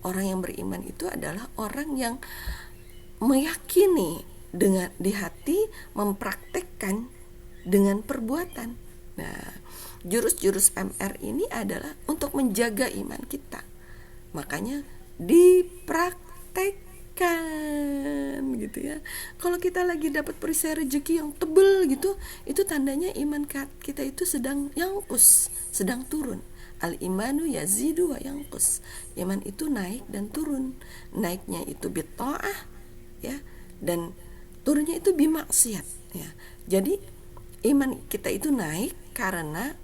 S3: Orang yang beriman itu adalah orang yang meyakini dengan di hati, mempraktekkan dengan perbuatan. Nah, jurus-jurus MR ini adalah untuk menjaga iman kita. Makanya dipraktekkan gitu ya. Kalau kita lagi dapat perisai rezeki yang tebel gitu, itu tandanya iman kita itu sedang yangkus, sedang turun. Al-imanu yazidu wa yanqus. Iman itu naik dan turun. Naiknya itu bitta'ah ya, dan turunnya itu bimaksiat ya. Jadi iman kita itu naik karena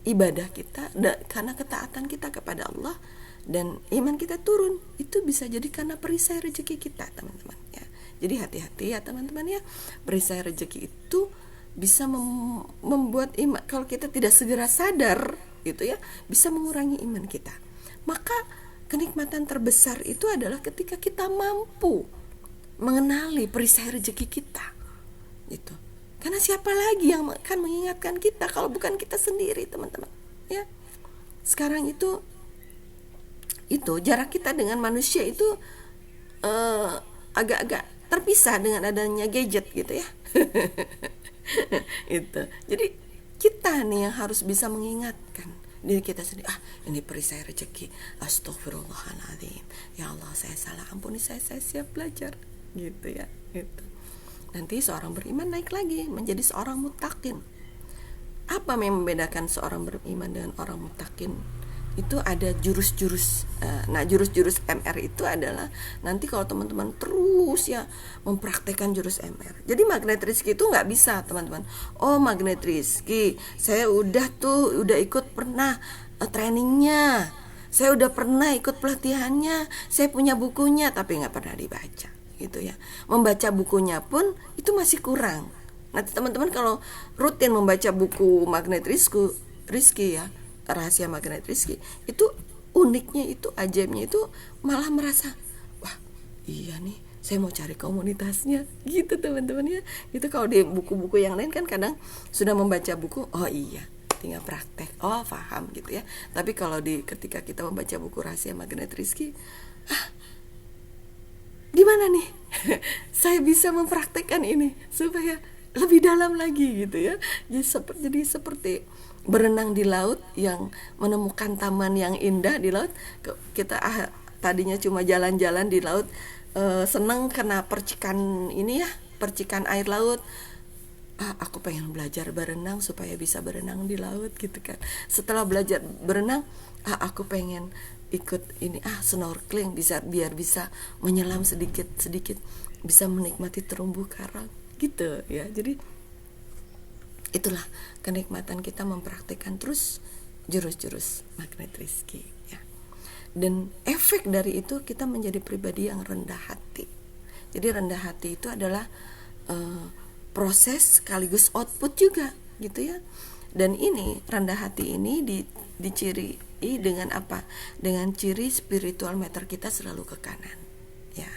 S3: ibadah kita, karena ketaatan kita kepada Allah, dan iman kita turun itu bisa jadi karena perisai rezeki kita teman-teman ya. Jadi hati-hati ya teman-teman ya. Perisai rezeki itu bisa membuat iman, kalau kita tidak segera sadar gitu ya, bisa mengurangi iman kita. Maka kenikmatan terbesar itu adalah ketika kita mampu mengenali perisai rezeki kita gitu. Karena siapa lagi yang akan mengingatkan kita kalau bukan kita sendiri teman-teman ya. Sekarang itu jarak kita dengan manusia itu agak-agak terpisah dengan adanya gadget gitu ya. Itu. Jadi kita nih yang harus bisa mengingatkan diri kita sendiri, ini perisai rezeki, astagfirullahaladzim, ya Allah saya salah, ampuni saya siap belajar gitu ya gitu. Nanti seorang beriman naik lagi menjadi seorang muttaqin. Apa yang membedakan seorang beriman dengan orang muttaqin? Itu ada jurus-jurus. Nah, jurus-jurus MR itu adalah nanti kalau teman-teman terus ya mempraktekkan jurus MR. Jadi magnet rezeki itu nggak bisa teman-teman. Oh, magnet rezeki, saya udah ikut pernah trainingnya, saya udah pernah ikut pelatihannya, saya punya bukunya, tapi nggak pernah dibaca gitu ya. Membaca bukunya pun itu masih kurang. Nanti teman-teman kalau rutin membaca buku magnet rezeki ya, rahasia magnet rezeki, itu uniknya itu, ajaibnya itu malah merasa, wah iya nih saya mau cari komunitasnya gitu teman-teman ya. Itu kalau di buku-buku yang lain kan kadang sudah membaca buku, oh iya tinggal praktek, oh paham gitu ya. Tapi kalau ketika kita membaca buku Rahasia Magnet Rizki, di mana nih saya bisa mempraktekkan ini supaya lebih dalam lagi gitu ya. Jadi seperti berenang di laut, yang menemukan taman yang indah di laut. Kita tadinya cuma jalan-jalan di laut, seneng kena percikan ini ya, percikan air laut. Aku pengen belajar berenang supaya bisa berenang di laut gitu kan. Setelah belajar berenang, aku pengen ikut ini snorkeling, biar bisa menyelam sedikit bisa menikmati terumbu karang gitu ya. Jadi itulah kenikmatan kita mempraktikkan terus jurus-jurus magnet rizki ya. Dan efek dari itu kita menjadi pribadi yang rendah hati. Jadi rendah hati itu adalah proses sekaligus output juga gitu ya. Dan ini rendah hati ini diciri dengan apa? Dengan ciri spiritual meter kita selalu ke kanan ya.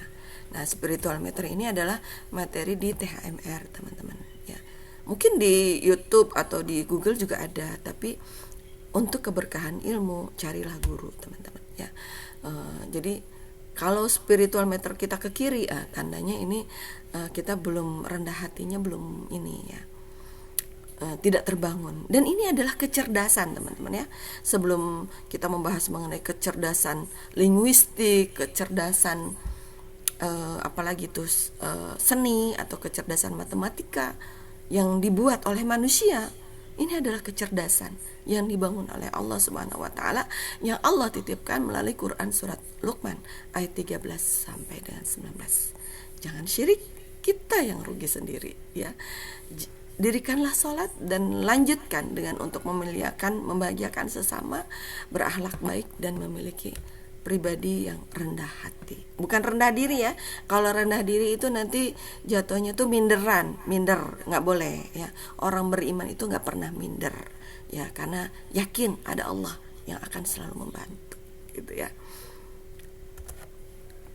S3: Nah, spiritual meter ini adalah materi di THMR teman-teman ya. Mungkin di YouTube atau di Google juga ada, tapi untuk keberkahan ilmu carilah guru teman-teman ya. Jadi kalau spiritual meter kita ke kiri, tandanya ini kita belum, rendah hatinya belum ini ya, tidak terbangun. Dan ini adalah kecerdasan teman-teman ya. Sebelum kita membahas mengenai kecerdasan linguistik, kecerdasan apalagi itu seni atau kecerdasan matematika yang dibuat oleh manusia, ini adalah kecerdasan yang dibangun oleh Allah Subhanahu wa taala, yang Allah titipkan melalui Quran surat Luqman ayat 13 sampai dengan 19. Jangan syirik, kita yang rugi sendiri ya. Dirikanlah sholat dan lanjutkan dengan untuk memuliakan, membahagiakan sesama, berakhlak baik dan memiliki pribadi yang rendah hati. Bukan rendah diri ya. Kalau rendah diri itu nanti jatuhnya tuh minder, nggak boleh ya. Orang beriman itu nggak pernah minder ya, karena yakin ada Allah yang akan selalu membantu gitu ya.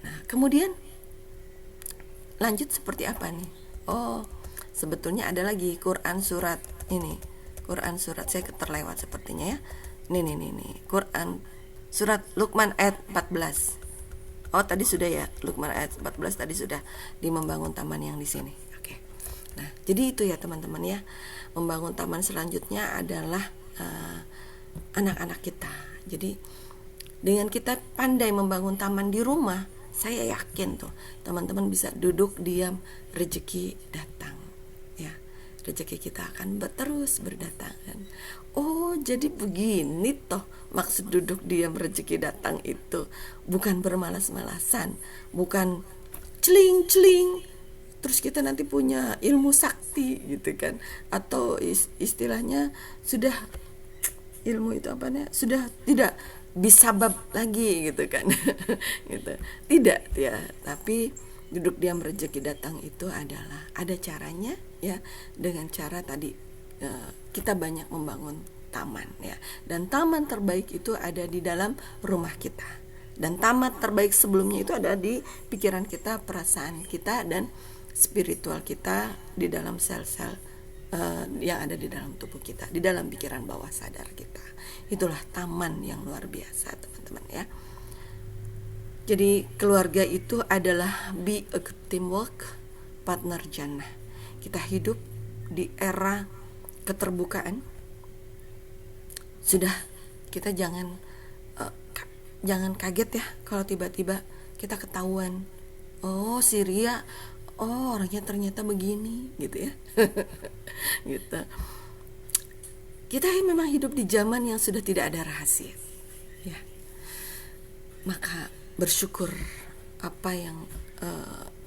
S3: Nah, kemudian lanjut seperti apa nih? Oh, sebetulnya ada lagi Quran surat ini. Quran surat, saya terlewat sepertinya ya. Nih. Quran surat Luqman ayat 14. Oh, tadi sudah ya. Luqman ayat 14 tadi sudah, di membangun taman yang di sini. Oke. Nah, jadi itu ya teman-teman ya. Membangun taman selanjutnya adalah anak-anak kita. Jadi dengan kita pandai membangun taman di rumah, saya yakin tuh teman-teman bisa duduk diam, rezeki datang ya. Rezeki kita akan terus berdatangan. Oh, jadi begini toh maksud duduk diam rezeki datang itu. Bukan bermalas-malasan, bukan celing-celing terus kita nanti punya ilmu sakti gitu kan, atau istilahnya sudah ilmu itu apa nih, sudah tidak bisabab lagi gitu kan. Gitu. Tidak ya, tapi duduk diam rezeki datang itu adalah ada caranya ya, dengan cara tadi kita banyak membangun taman ya. Dan taman terbaik itu ada di dalam rumah kita. Dan taman terbaik sebelumnya itu ada di pikiran kita, perasaan kita, dan spiritual kita di dalam sel-sel yang ada di dalam tubuh kita, di dalam pikiran bawah sadar kita. Itulah taman yang luar biasa teman-teman ya. Jadi keluarga itu adalah be a teamwork partner jannah. Kita hidup di era keterbukaan. Sudah, kita jangan kaget ya kalau tiba-tiba kita ketahuan, oh si Ria, oh orangnya ternyata begini gitu ya. Gitu. Kita memang hidup di zaman yang sudah tidak ada rahasia ya. Maka bersyukur apa yang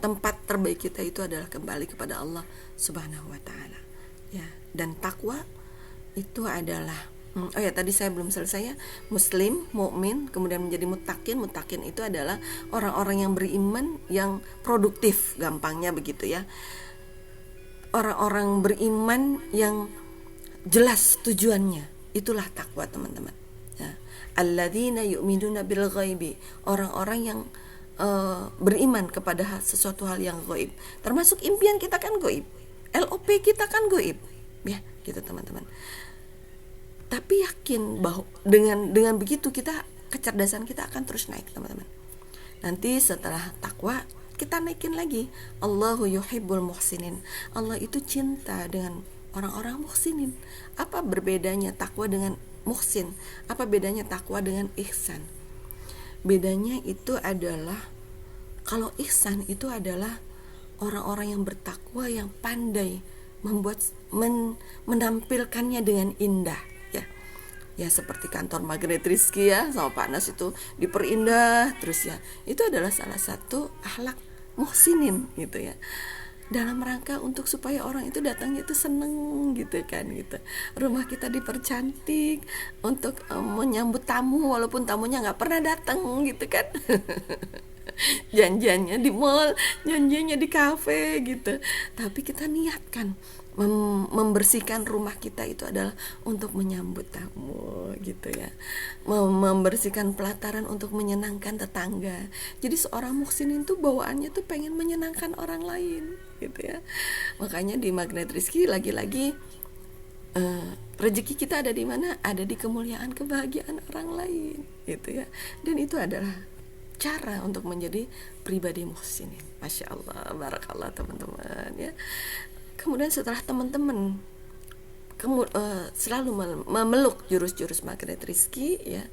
S3: tempat terbaik kita itu adalah kembali kepada Allah Subhanahu wa taala ya. Dan takwa itu adalah oh ya, tadi saya belum selesai ya. Muslim, mukmin, kemudian menjadi muttaqin. Muttaqin itu adalah orang-orang yang beriman, yang produktif, gampangnya begitu ya. Orang-orang beriman yang jelas tujuannya. Itulah takwa teman-teman ya. Alladzina yu'minuna bil ghaibi. Orang-orang yang beriman kepada sesuatu hal yang gaib. Termasuk impian kita kan gaib. LOP kita kan gaib. Ya, gitu teman-teman. Tapi yakin bahwa dengan begitu kita, kecerdasan kita akan terus naik, teman-teman. Nanti setelah takwa kita naikin lagi. Allahu yuhibbul muhsinin. Allah itu cinta dengan orang-orang muhsinin. Apa berbedanya takwa dengan muhsin? Apa bedanya takwa dengan ihsan? Bedanya itu adalah, kalau ihsan itu adalah orang-orang yang bertakwa, yang pandai membuat menampilkannya dengan indah, ya. Ya seperti kantor Magnet Rizky ya sama Pak Nas itu diperindah terus ya. Itu adalah salah satu akhlak muhsinin gitu ya. Dalam rangka untuk supaya orang itu datangnya itu seneng gitu kan gitu. Rumah kita dipercantik untuk menyambut tamu walaupun tamunya nggak pernah datang gitu kan. Janjiannya di mall, janjiannya di kafe gitu. Tapi kita niatkan membersihkan rumah kita itu adalah untuk menyambut tamu gitu ya. Membersihkan pelataran untuk menyenangkan tetangga. Jadi seorang muhsin itu bawaannya tuh pengen menyenangkan orang lain gitu ya. Makanya di Magnet Rizky lagi-lagi rezeki kita ada di mana? Ada di kemuliaan kebahagiaan orang lain gitu ya. Dan itu adalah cara untuk menjadi pribadi muhsinin. Masya Allah, barakallah teman-teman ya. Kemudian setelah teman-teman selalu memeluk jurus-jurus Magnet Rizky ya,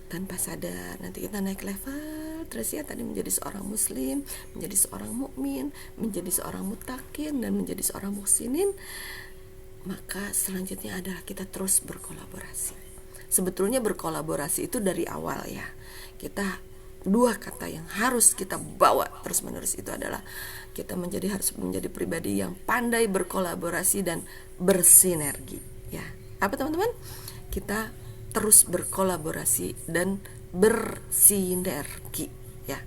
S3: tanpa sadar nanti kita naik level terus ya, tadi menjadi seorang muslim, menjadi seorang mukmin, menjadi seorang mutakin, dan menjadi seorang muhsinin. Maka selanjutnya adalah kita terus berkolaborasi. Sebetulnya berkolaborasi itu dari awal ya. Kita, dua kata yang harus kita bawa terus menerus itu adalah kita harus menjadi pribadi yang pandai berkolaborasi dan bersinergi ya. Apa teman-teman? Kita terus berkolaborasi dan bersinergi ya.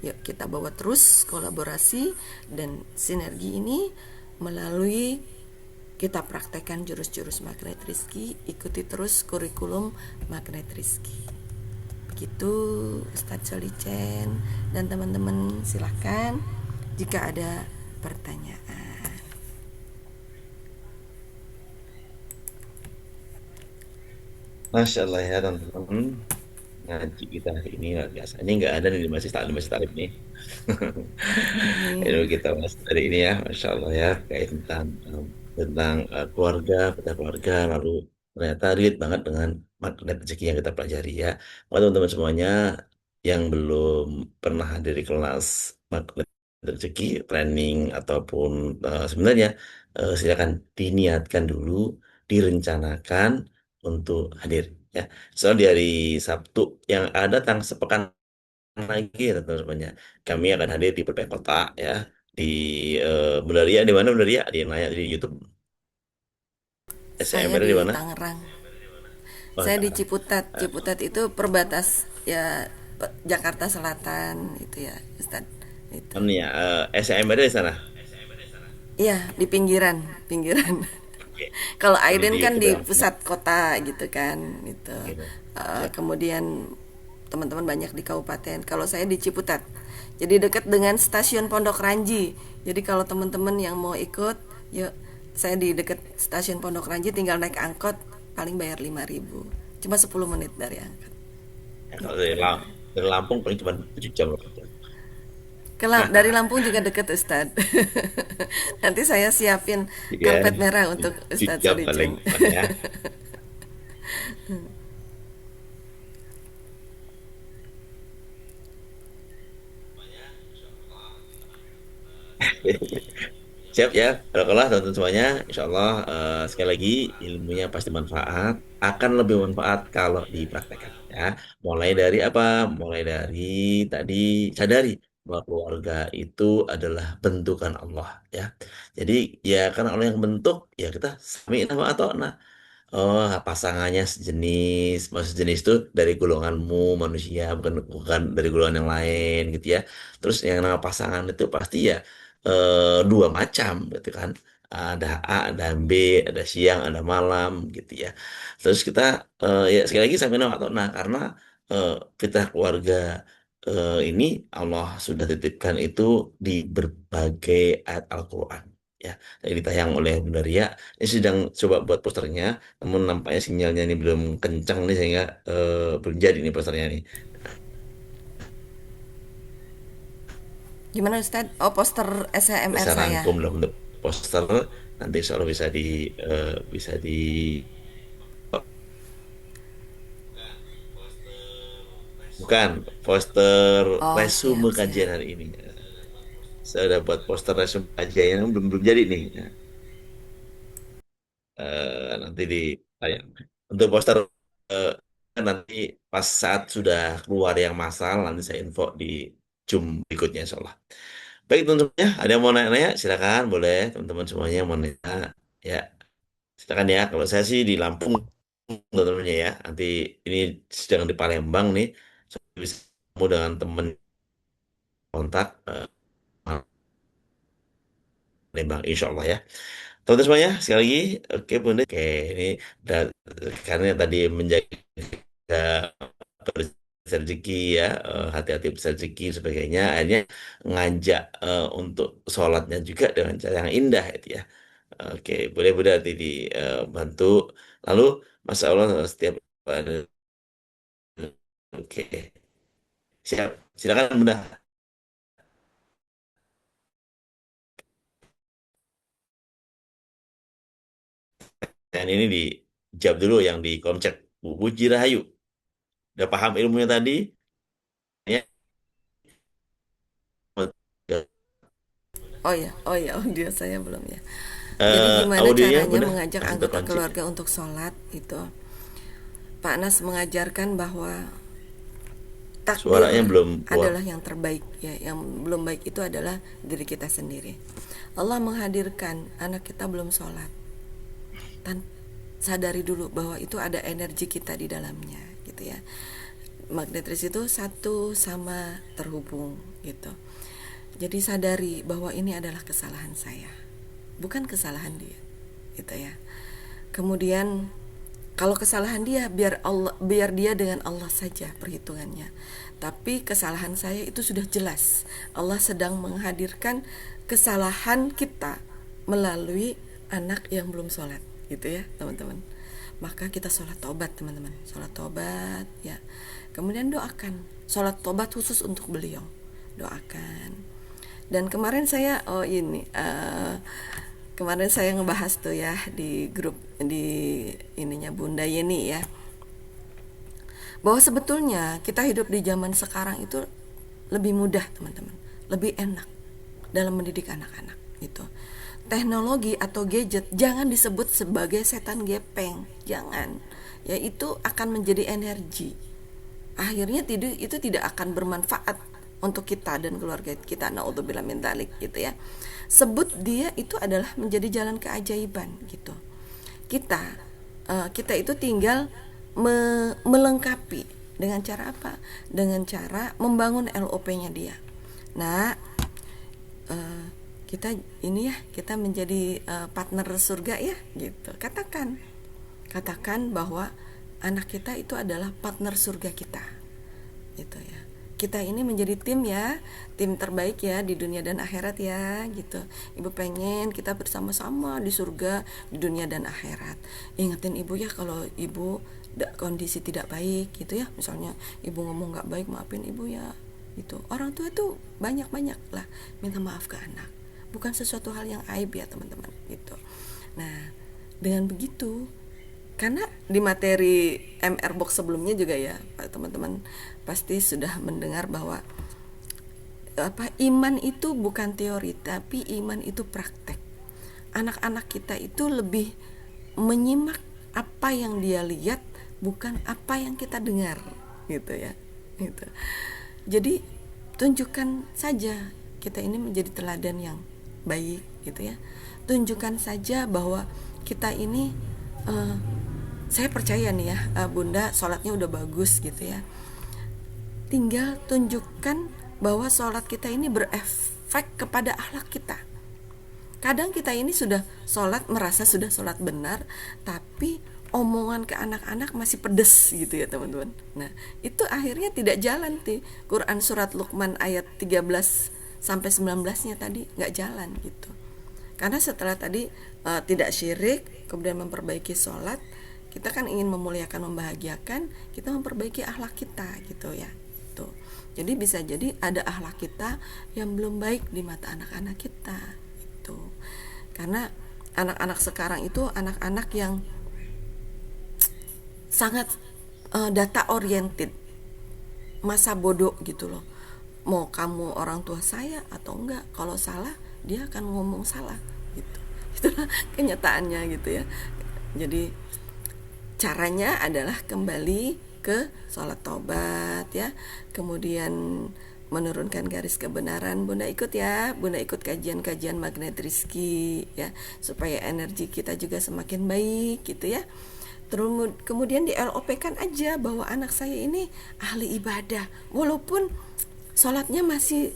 S3: Yuk kita bawa terus kolaborasi dan sinergi ini melalui kita praktekkan jurus-jurus Magnet Rizky, ikuti terus kurikulum Magnet Rizky. Begitu Ustadz Solicen dan teman-teman, silahkan jika ada pertanyaan.
S2: Masya Allah ya teman-teman. Ngaji kita hari ini luar biasa. Ini nggak ada nih di Masjid Tarif nih. Ini
S3: Ini
S2: kita bahas hari ini ya, Masya Allah ya, kayak keluarga, peta keluarga, lalu ternyata relate banget dengan magnet rezeki yang kita pelajari ya. Kalau teman-teman semuanya yang belum pernah hadir di kelas magnet rezeki, training ataupun sebenarnya silakan diniatkan dulu, direncanakan untuk hadir ya. Soalnya di hari Sabtu yang ada sepekan lagi ya teman-temannya. Kami akan hadir di berbagai kota ya. Di Benaria di mana Benaria? Di nanya di YouTube.
S3: saya
S2: SMR di
S3: di
S2: mana?
S3: Tangerang.
S2: Oh,
S3: Saya di
S2: Tangerang.
S3: Ciputat.
S2: Eh,
S3: Ciputat itu perbatas ya, Jakarta Selatan itu ya, Ustadz. Itu.
S2: Ini ya, SMR di sana.
S3: Iya, di pinggiran, pinggiran.
S2: Oke.
S3: Kalau
S2: Jadi di
S3: Aiden kan
S2: YouTube
S3: di
S2: ya.
S3: pusat kota gitu kan, gitu.
S2: Gitu. Siap.
S3: Kemudian teman-teman banyak di kabupaten. Kalau saya di Ciputat, jadi dekat dengan stasiun Pondok Ranji. Jadi kalau teman-teman yang mau ikut, yuk, saya di dekat stasiun Pondok Ranji, tinggal naik angkot, paling bayar 5.000. Cuma 10 menit dari angkot.
S2: Ya, kalau
S3: Gitu.
S2: dari Lampung paling cuma 7 jam.
S3: Dari Lampung juga deket Ustadz. Nanti saya siapin
S2: Jadi ya,
S3: karpet merah untuk
S2: 7
S3: Ustadz
S2: jam paling
S3: Solicen.
S2: depan ya. Siap ya, kalau teman-teman semuanya, insya Allah sekali lagi ilmunya pasti manfaat, akan lebih manfaat kalau dipraktekkan ya. Mulai dari apa? Mulai dari tadi sadari bahwa keluarga itu adalah bentukan Allah ya. Jadi ya karena Allah yang bentuk, ya kita sami nama atau nah. Oh, pasangannya sejenis, maksud sejenis itu dari golonganmu manusia, bukan bukan dari golongan yang lain gitu ya. Terus yang nama pasangan itu pasti ya dua macam gitu kan. Ada A, ada B, ada siang, ada malam gitu ya. Terus kita ya sekali lagi sampai nama atau nah karena eh, kita keluarga ini Allah sudah titipkan itu di berbagai ayat Al-Quran. ya. Tadi ditayang oleh Bunda Ria. Ini sedang coba buat posternya, namun nampaknya sinyalnya ini belum kencang nih sehingga belum jadi nih posternya nih.
S3: Gimana Ustadz? Oh, poster SHMR
S2: Saya
S3: saya.
S2: rangkum dalam bentuk poster, nanti insya Allah bisa di bukan poster
S3: Oh,
S2: resume
S3: siap,
S2: kajian
S3: siap.
S2: hari ini. Saya udah buat poster resume kajian yang belum belum jadi nih. Nanti ditayang. Untuk poster eh, nanti pas saat sudah keluar yang massal, nanti saya info di Zoom berikutnya insya Allah. Baik teman-teman ya, ada yang mau nanya-nanya? Silakan, boleh teman-teman semuanya yang mau nanya. Ya, silakan ya. Kalau saya sih di Lampung teman-temannya ya. Nanti ini sedang di Palembang nih. Saya bisa ketemu dengan teman kontak Palembang insya Allah ya. Teman-teman semuanya, sekali lagi, oke Bunda. Oke, ini udah, karena tadi menjaga rezeki ya, hati-hati besar rezeki dan sebagainya. Akhirnya ngajak untuk sholatnya juga dengan cara yang indah itu ya. Oke, boleh Bunda nanti dibantu. Lalu, Masya Allah setiap oke, siap. Silakan Bunda. Dan ini dijawab dulu yang di kolom chat. Bu Puji Rahayu, udah paham ilmunya tadi? Ya.
S3: Oh ya, audio saya belum ya. Jadi gimana
S2: Audionya
S3: caranya
S2: Bunda
S3: mengajak
S2: masih
S3: anggota
S2: terkunci.
S3: keluarga untuk sholat itu? Pak Nas mengajarkan bahwa takdir
S2: Suaranya belum keluar.
S3: adalah yang terbaik ya. Yang belum baik itu adalah diri kita sendiri. Allah menghadirkan anak kita belum sholat. Sadari dulu bahwa itu ada energi kita di dalamnya gitu ya. Magnetris itu satu sama terhubung gitu. Jadi sadari bahwa ini adalah kesalahan saya, bukan kesalahan dia, gitu ya. Kemudian kalau kesalahan dia biar dia dengan Allah saja perhitungannya. Tapi kesalahan saya itu sudah jelas. Allah sedang menghadirkan kesalahan kita melalui anak yang belum sholat, gitu ya teman-teman. Maka kita sholat tobat teman-teman, sholat tobat ya. Kemudian doakan, sholat tobat khusus untuk beliau, doakan. Dan kemarin saya kemarin saya ngebahas tuh ya di grup di ininya Bunda Yeni ya, bahwa sebetulnya kita hidup di zaman sekarang itu lebih mudah teman-teman, lebih enak dalam mendidik anak-anak gitu. Teknologi atau gadget jangan disebut sebagai setan gepeng, jangan ya, itu akan menjadi energi, akhirnya itu tidak akan bermanfaat untuk kita dan keluarga kita, naudzubillah min dzalik gitu ya. Sebut dia itu adalah menjadi jalan keajaiban gitu. Kita itu tinggal melengkapi dengan cara apa? Dengan cara membangun LOP-nya dia. Nah, kita ini ya, kita menjadi partner surga ya gitu. Katakan bahwa anak kita itu adalah partner surga kita gitu ya. Kita ini menjadi tim ya, tim terbaik ya di dunia dan akhirat ya gitu. Ibu pengen kita bersama-sama di surga di dunia dan akhirat. Ingetin ibu ya kalau ibu kondisi tidak baik gitu ya. Misalnya ibu ngomong nggak baik, maafin ibu ya gitu. Orang tua itu banyak-banyak lah minta maaf ke anak. Bukan sesuatu hal yang aib ya teman-teman gitu. Nah, dengan begitu, karena di materi MR Box sebelumnya juga ya teman-teman pasti sudah mendengar bahwa iman itu bukan teori tapi iman itu praktek. Anak-anak kita itu lebih menyimak apa yang dia lihat, bukan apa yang kita dengar gitu ya gitu. Jadi tunjukkan saja kita ini menjadi teladan yang baik gitu ya. Tunjukkan saja bahwa kita ini saya percaya nih ya, Bunda sholatnya udah bagus gitu ya. Tinggal tunjukkan bahwa sholat kita ini berefek kepada akhlak kita. Kadang kita ini sudah sholat, merasa sudah sholat benar, tapi omongan ke anak-anak masih pedes gitu ya teman-teman. Nah itu akhirnya tidak jalan tuh. Quran surat Luqman ayat 13 sampai 19 nya tadi nggak jalan gitu. Karena setelah tadi tidak syirik, kemudian memperbaiki sholat, kita kan ingin memuliakan, membahagiakan, kita memperbaiki akhlak kita gitu ya. Tuh. Jadi bisa jadi ada akhlak kita yang belum baik di mata anak-anak kita. Itu. Karena anak-anak sekarang itu anak-anak yang sangat data oriented, masa bodoh gitu loh. Mau kamu orang tua saya atau enggak, kalau salah dia akan ngomong salah gitu. Itulah kenyataannya gitu ya. Jadi caranya adalah kembali ke sholat taubat ya, kemudian menurunkan garis kebenaran. Bunda ikut ya, Bunda ikut kajian-kajian magnet rizki ya, supaya energi kita juga semakin baik gitu ya. Terus kemudian di LOP kan aja bahwa anak saya ini ahli ibadah, walaupun sholatnya masih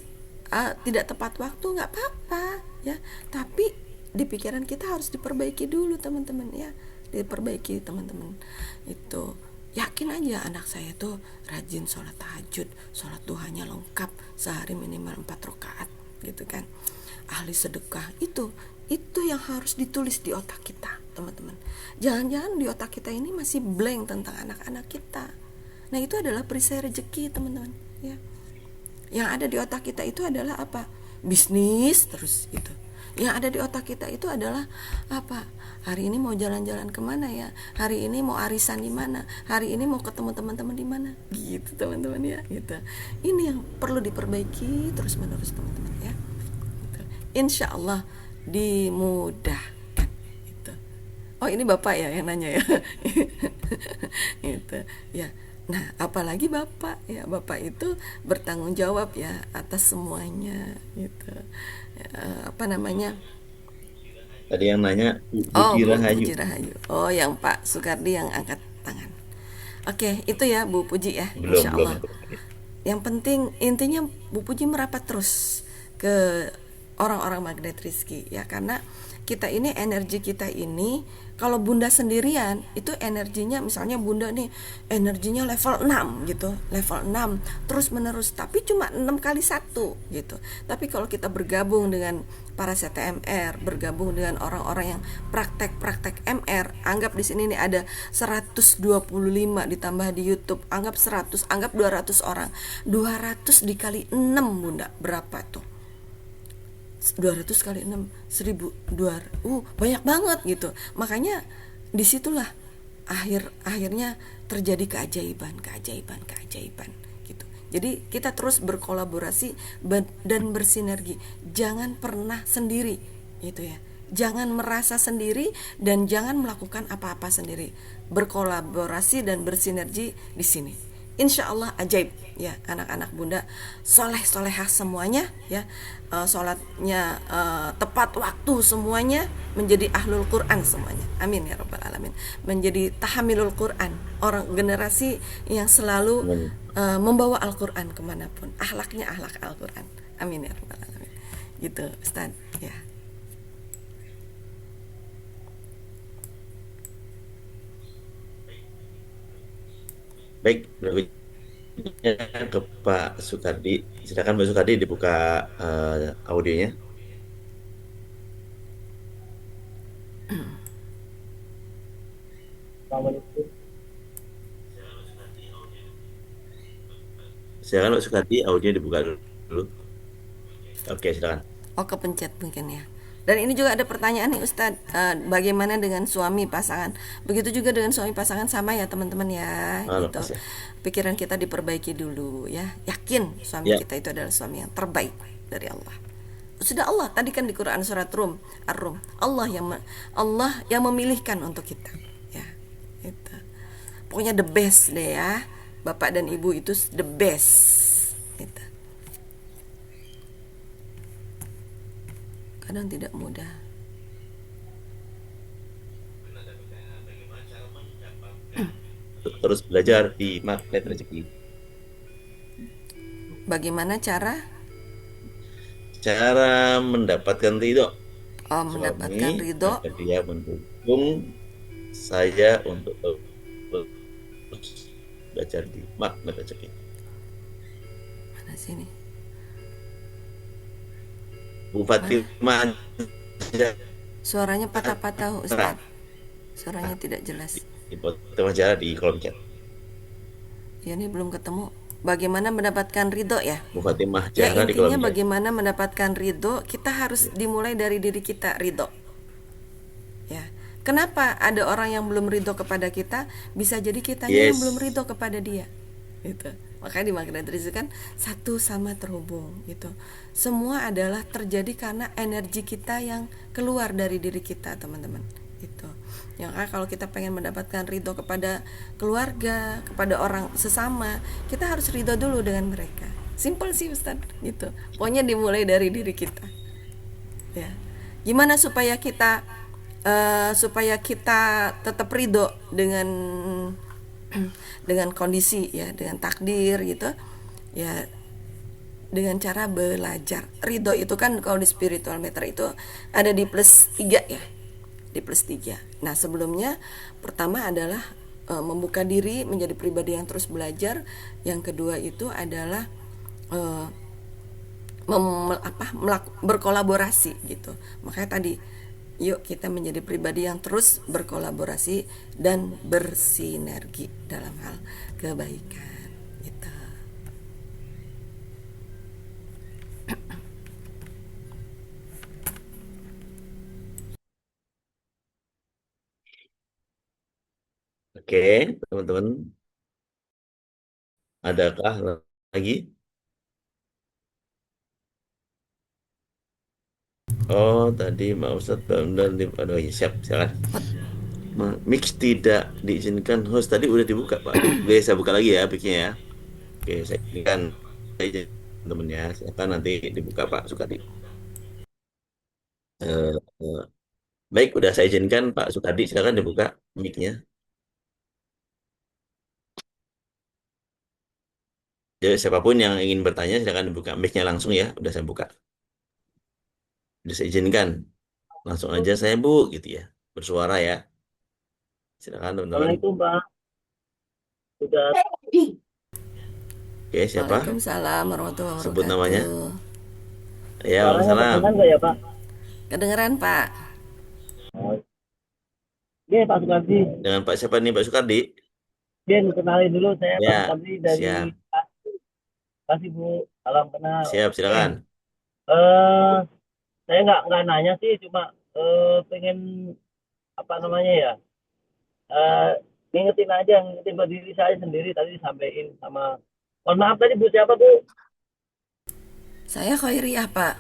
S3: tidak tepat waktu, nggak apa-apa ya, tapi di pikiran kita harus diperbaiki dulu teman-teman ya, diperbaiki teman-teman. Itu yakin aja anak saya tuh rajin sholat tahajud, sholat duhanya lengkap, sehari minimal 4 rakaat gitu kan, ahli sedekah. Itu yang harus ditulis di otak kita teman-teman. Jangan-jangan di otak kita ini masih blank tentang anak-anak kita. Nah itu adalah perisai rezeki teman-teman ya. Yang ada di otak kita itu adalah apa? Bisnis terus gitu. Yang ada di otak kita itu adalah apa? Hari ini mau jalan-jalan kemana ya? Hari ini mau arisan di mana? Hari ini mau ketemu teman-teman di mana? Gitu teman-teman ya. Gitu. Ini yang perlu diperbaiki terus-menerus teman-teman ya. Gitu. Insya Allah dimudahkan. Gitu. Oh ini bapak ya yang nanya ya. Gitu. Ya. Nah, apalagi bapak ya, bapak itu bertanggung jawab ya atas semuanya gitu. Apa namanya?
S2: Tadi yang nanya Bu
S3: Oh,
S2: Puji
S3: Bu
S2: Rahayu.
S3: Puji Rahayu. Oh, yang Pak Soekardi yang angkat tangan. Oke, itu ya Bu Puji ya,
S2: Belum,
S3: insya
S2: belum
S3: Allah.
S2: aku.
S3: Yang penting intinya Bu Puji merapat terus ke orang-orang magnet rizki ya, karena kita ini, energi kita ini, kalau Bunda sendirian itu energinya, misalnya Bunda nih energinya level 6 gitu, level 6 terus menerus, tapi cuma 6 kali 1 gitu. Tapi kalau kita bergabung dengan para CTMR, bergabung dengan orang-orang yang praktek-praktek MR, anggap di sini nih ada 125 ditambah di YouTube, anggap 100, anggap 200 orang. 200 dikali 6 Bunda, berapa tuh? 200 kali 6 1200, banyak banget gitu. Makanya disitulah akhirnya terjadi keajaiban gitu. Jadi kita terus berkolaborasi dan bersinergi, jangan pernah sendiri gitu ya, jangan merasa sendiri dan jangan melakukan apa-apa sendiri. Berkolaborasi dan bersinergi di sini, insya Allah ajaib ya. Anak-anak Bunda soleh solehah semuanya ya, sholatnya tepat waktu semuanya, menjadi ahlul Quran semuanya, amin ya rabbal alamin. Menjadi tahamilul Quran, orang generasi yang selalu
S2: Amin.
S3: membawa Al-Quran kemanapun, akhlaknya akhlak Al-Quran, amin ya rabbal alamin. Gitu Ustaz ya.
S2: Baik, berikutnya ke Pak Soekardi. Silakan Pak Soekardi dibuka audionya. Silakan Pak Soekardi, audionya dibuka dulu. Oke, silakan.
S3: Oh kepencet mungkin ya. Dan ini juga ada pertanyaan nih Ustadz, bagaimana dengan suami pasangan? Begitu juga dengan suami pasangan, sama ya teman-teman ya,
S2: Halo,
S3: gitu.
S2: Mas ya.
S3: Pikiran kita diperbaiki dulu ya. Yakin suami
S2: Ya,
S3: kita itu adalah suami yang terbaik dari Allah. Sudah Allah tadi kan di Quran surat Ar-Rum, Allah yang memilihkan untuk kita. Ya, itu. Pokoknya the best deh ya. Bapak dan Ibu itu the best. Gitu. Kadang tidak mudah.
S2: terus belajar di Magnet Rezeki.
S3: Bagaimana cara
S2: Cara mendapatkan ridho
S3: mendapatkan
S2: suami
S3: ridho?
S2: agar dia mendukung saya untuk terus belajar di Magnet Rezeki.
S3: Mana sini?
S2: Bu
S3: Mana?
S2: Fatimah
S3: Suaranya patah-patah,
S2: Nah,
S3: Ustadz. Suaranya tidak jelas.
S2: di foto majalah di kolom chat.
S3: Ya, ini belum ketemu. Bagaimana mendapatkan ridho ya?
S2: Bu Fatimah
S3: Ya,
S2: Zahra di kolom
S3: intinya
S2: chat.
S3: bagaimana mendapatkan ridho, kita harus dimulai dari diri kita ridho. Ya, kenapa ada orang yang belum ridho kepada kita? Bisa jadi kitanya yang belum
S2: Yes.
S3: ridho kepada dia. Gitu. Makanya di Magna Dresi kan satu sama terhubung gitu. Semua adalah terjadi karena energi kita yang keluar dari diri kita, teman-teman. Gitu. Yang kalau kita pengen mendapatkan ridho kepada keluarga, kepada orang sesama, kita harus ridho dulu dengan mereka. Simple sih, Ustadz, gitu. Pokoknya dimulai dari diri kita. Ya. Gimana supaya kita tetap ridho dengan kondisi ya, dengan takdir gitu ya, dengan cara belajar. Ridho itu kan kalau di spiritual meter itu ada di plus 3 ya, di plus 3. Nah, sebelumnya pertama adalah membuka diri menjadi pribadi yang terus belajar. Yang kedua itu adalah eh, berkolaborasi gitu. Makanya tadi yuk kita menjadi pribadi yang terus berkolaborasi dan bersinergi dalam hal kebaikan gitu.
S2: Oke, teman-teman. Adakah lagi? Oh, tadi Mbak Ustadz dan aduh ya siap, silakan. Mix tidak diizinkan host tadi udah dibuka, Pak. Oke, saya buka lagi ya pic ya. Oke, saya izinkan. Saya izin teman ya. Silakan nanti dibuka Pak Sukadi. Eh, eh, baik, udah saya izinkan Pak Sukadi. Silakan dibuka mic-nya. Jadi siapapun yang ingin bertanya silakan dibuka mic-nya langsung ya. Udah saya buka. Udah saya izinkan. Langsung aja saya Bu gitu ya. Bersuara ya. Silakan teman-teman.
S1: Assalamualaikum Pak, sudah
S2: Oke, siapa?
S3: Waalaikumsalam warahmatullahi
S2: Sebut namanya.
S3: wabarakatuh.
S2: Ya,
S1: suaranya
S2: Waalaikumsalam.
S1: terdengar nggak ya Pak?
S3: Kedengeran, Pak?
S1: Oh, oke Pak Sukardi,
S2: Dengan Pak siapa nih Pak Sukardi?
S1: Bien kenalin dulu saya Pak
S2: Ya,
S1: Sukardi dari
S2: siap.
S1: Kasih Bu, salam kenal.
S2: Siap,
S1: Oke,
S2: silakan.
S1: eh saya nggak nanya sih, cuma pengen apa namanya ya, eh ngingetin buat diri saya sendiri tadi disampaikan sama. Mohon maaf tadi Bu siapa Bu?
S3: Saya Khairiyah, Pak.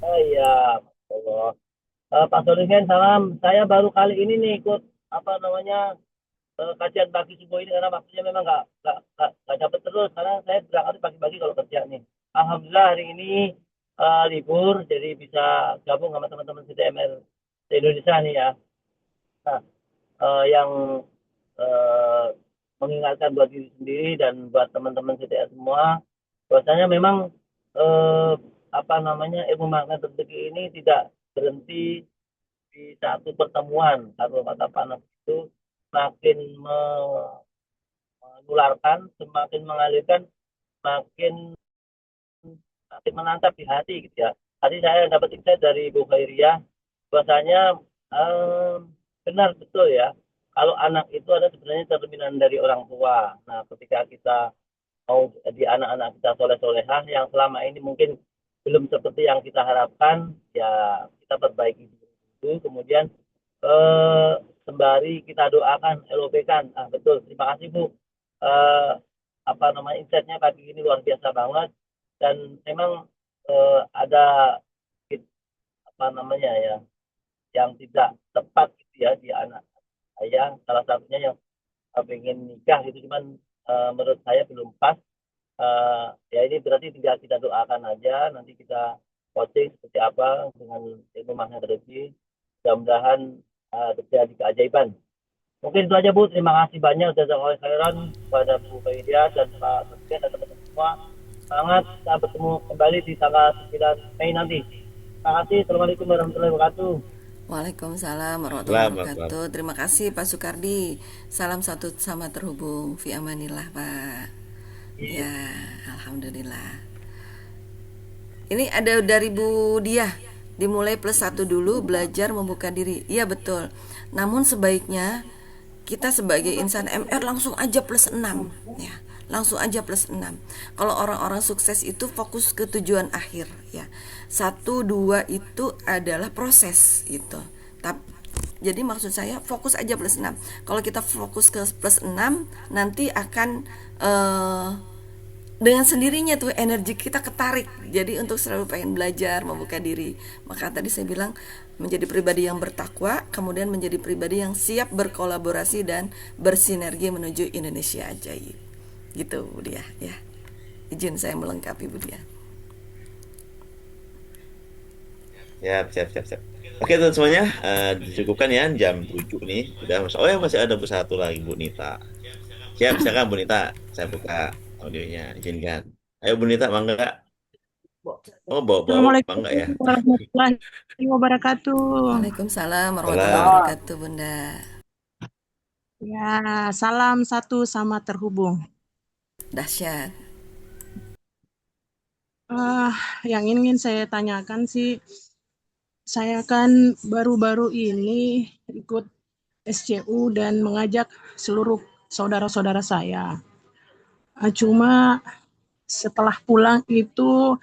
S1: Oh iya, Allah. Pak Solihin salam. Saya baru kali ini nih ikut apa namanya kajian pagi subuh ini karena waktunya memang nggak dapat terus karena saya berangkat pagi-pagi kalau kerja nih. Alhamdulillah hari ini libur jadi bisa gabung sama teman-teman CTMR di Indonesia nih ya. Nah, yang eh, mengingatkan buat diri sendiri dan buat teman-teman CTR semua, bahwasanya memang eh, apa namanya ilmu makna rezeki ini tidak berhenti di satu pertemuan. Satu kata panas itu semakin menularkan, semakin mengalirkan, semakin semakin menantap di hati gitu ya. Tadi saya dapat insight dari Bu Khairiyah, bahwasanya eh, benar betul ya. Kalau anak itu ada sebenarnya cerminan dari orang tua. Nah, ketika kita mau di anak-anak kita soleh-solehah yang selama ini mungkin belum seperti yang kita harapkan, ya kita perbaiki dulu. Kemudian eh, sembari kita doakan, LOP-kan. Ah, betul, terima kasih Bu. Eh, apa namanya insight-nya pagi ini luar biasa banget dan memang ada apa namanya ya yang tidak tepat gitu ya di anak saya salah satunya yang pengen nikah gitu cuman menurut saya belum pas. Ya ini berarti tinggal kita doakan aja nanti kita coaching seperti apa dengan ilmu makna rezeki mudah-mudahan terjadi keajaiban. Mungkin itu aja Bu, terima kasih banyak jazakallahu khairan kepada Bu Faidia dan Pak Setia dan teman-teman semua. Semangat kita bertemu kembali di tanggal 9 Mei nanti. Terima kasih. Assalamualaikum warahmatullahi wabarakatuh.
S3: Waalaikumsalam warahmatullahi
S2: Selamat, selamat.
S3: wabarakatuh. Terima kasih Pak Sukardi. Salam satu sama terhubung. Fi amanillah, Pak.
S1: Iya.
S3: Ya, alhamdulillah. Ini ada dari Bu Dia. Dimulai +1 dulu, belajar membuka diri. Iya betul. Namun sebaiknya kita sebagai insan MR langsung aja +6 ya. Langsung aja +6. Kalau orang-orang sukses itu fokus ke tujuan akhir ya. 1, 2 itu adalah proses gitu. Jadi maksud saya fokus aja +6. Kalau kita fokus ke +6 nanti akan dengan sendirinya tuh energi kita ketarik. Jadi untuk selalu pengen belajar, membuka diri. Maka tadi saya bilang menjadi pribadi yang bertakwa, kemudian menjadi pribadi yang siap berkolaborasi dan bersinergi menuju Indonesia ajaib. Gitu Bu Dia ya. Izin saya melengkapi Bu Dia.
S2: Siap. Oke teman semuanya, dicukupkan ya jam 7 nih. Oh ya, masih ada satu lagi Bu Nita. Siap, silakan Bu Nita. Saya buka audionya, izinkan. Ayo Bu Nita, mangga. Oh, bawa
S4: Assalamualaikum
S2: bangga ya.
S4: warahmatullahi wabarakatuh.
S3: Waalaikumsalam warahmatullahi
S2: Salam.
S3: wabarakatuh Bunda.
S4: Ya, salam satu sama terhubung.
S3: Dahsyat.
S4: Yang ingin saya tanyakan sih, saya kan baru-baru ini ikut SCU dan mengajak seluruh saudara-saudara saya. Cuma setelah pulang itu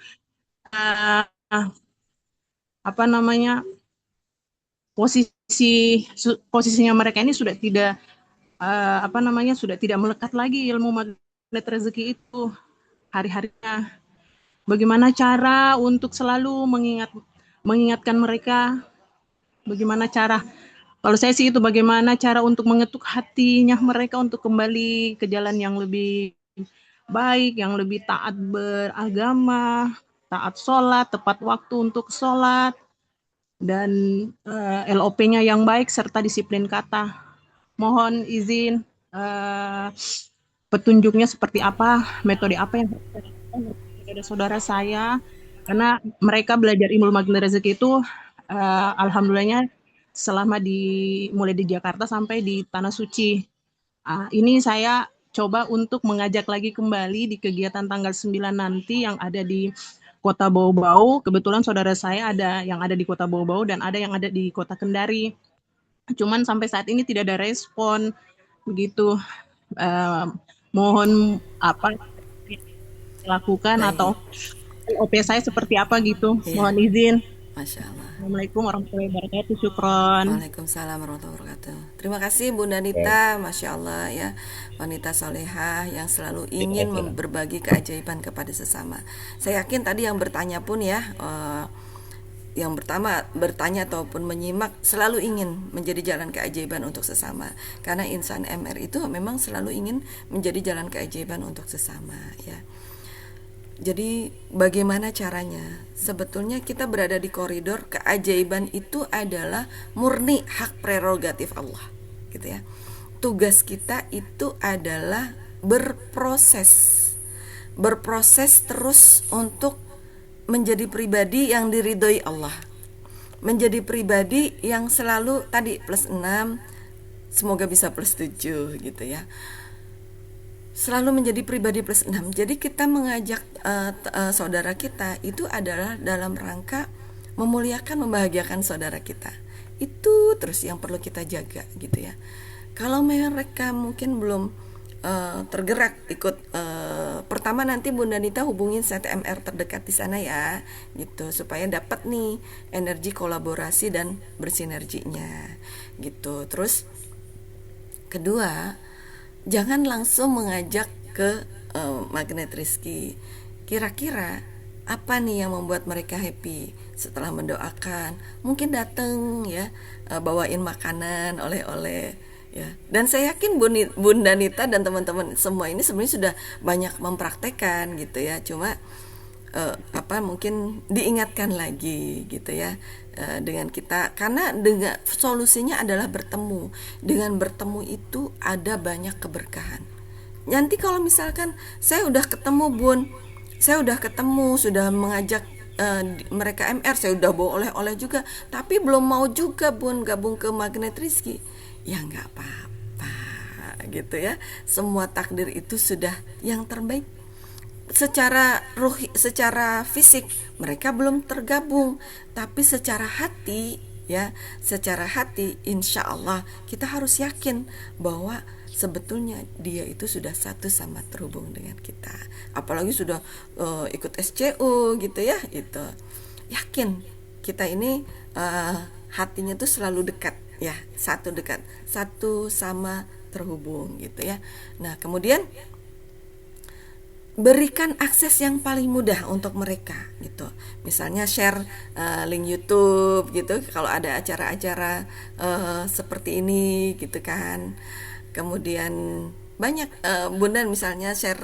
S4: posisinya mereka ini sudah tidak sudah tidak melekat lagi ilmu magnet rezeki itu hari-harinya. Bagaimana cara untuk selalu mengingatkan mereka? Bagaimana cara? Kalau saya sih itu bagaimana cara untuk mengetuk hatinya mereka untuk kembali ke jalan yang lebih baik, yang lebih taat beragama, taat sholat, tepat waktu untuk sholat, dan LOP-nya yang baik serta disiplin kata. Mohon izin petunjuknya seperti apa, metode apa yang harus dilakukan kepada saudara saya, karena mereka belajar ilmu magnet rezeki itu alhamdulillahnya selama mulai di Jakarta sampai di Tanah Suci. Ini saya coba untuk mengajak lagi kembali di kegiatan tanggal 9 nanti yang ada di Kota Bau-Bau. Kebetulan saudara saya ada yang ada di Kota Bau-Bau dan ada yang ada di Kota Kendari. Cuman sampai saat ini tidak ada respon begitu. Mohon apa dilakukan atau OP saya seperti apa gitu. Mohon izin.
S3: Masya Allah.
S4: Assalamualaikum warahmatullahi wabarakatuh. Syukron.
S3: Waalaikumsalam warahmatullahi wabarakatuh. Terima kasih Bunda Nita, Masya Allah ya, wanita solehah yang selalu ingin berbagi keajaiban kepada sesama. Saya yakin tadi yang bertanya pun ya, yang pertama bertanya ataupun menyimak selalu ingin menjadi jalan keajaiban untuk sesama. Karena insan MR itu memang selalu ingin menjadi jalan keajaiban untuk sesama ya. Jadi bagaimana caranya? Sebetulnya kita berada di koridor keajaiban itu adalah murni hak prerogatif Allah, gitu ya. Tugas kita itu adalah berproses terus untuk menjadi pribadi yang diridhoi Allah, menjadi pribadi yang selalu tadi +6, semoga bisa +7 gitu ya. Selalu menjadi pribadi +6. Jadi kita mengajak saudara kita itu adalah dalam rangka memuliakan, membahagiakan saudara kita. Itu terus yang perlu kita jaga gitu ya. Kalau mereka mungkin belum tergerak ikut, pertama nanti Bunda Nita hubungin set MR terdekat di sana ya, gitu supaya dapat nih energi kolaborasi dan bersinerginya, gitu. Terus kedua, jangan langsung mengajak ke magnet rezeki. Kira-kira apa nih yang membuat mereka happy setelah mendoakan? Mungkin datang ya, bawain makanan, oleh-oleh ya. Dan saya yakin Bunda Nita dan teman-teman semua ini sebenarnya sudah banyak mempraktekkan gitu ya. Cuma mungkin diingatkan lagi gitu ya, dengan kita, karena dengan solusinya adalah bertemu. Dengan bertemu itu ada banyak keberkahan. Nanti kalau misalkan saya udah ketemu Bun, saya udah ketemu, sudah mengajak mereka MR, saya udah bawa oleh-oleh juga, tapi belum mau juga Bun gabung ke magnet rezeki, ya nggak apa-apa gitu ya. Semua takdir itu sudah yang terbaik. secara secara fisik mereka belum tergabung, tapi secara hati ya, secara hati insya Allah kita harus yakin bahwa sebetulnya dia itu sudah satu sama terhubung dengan kita. Apalagi sudah ikut SCU gitu ya, itu yakin kita ini hatinya tuh selalu dekat ya, dekat, satu sama terhubung gitu ya. Nah kemudian berikan akses yang paling mudah untuk mereka gitu. Misalnya share link YouTube gitu kalau ada acara-acara seperti ini gitu kan. Kemudian banyak Bunda misalnya share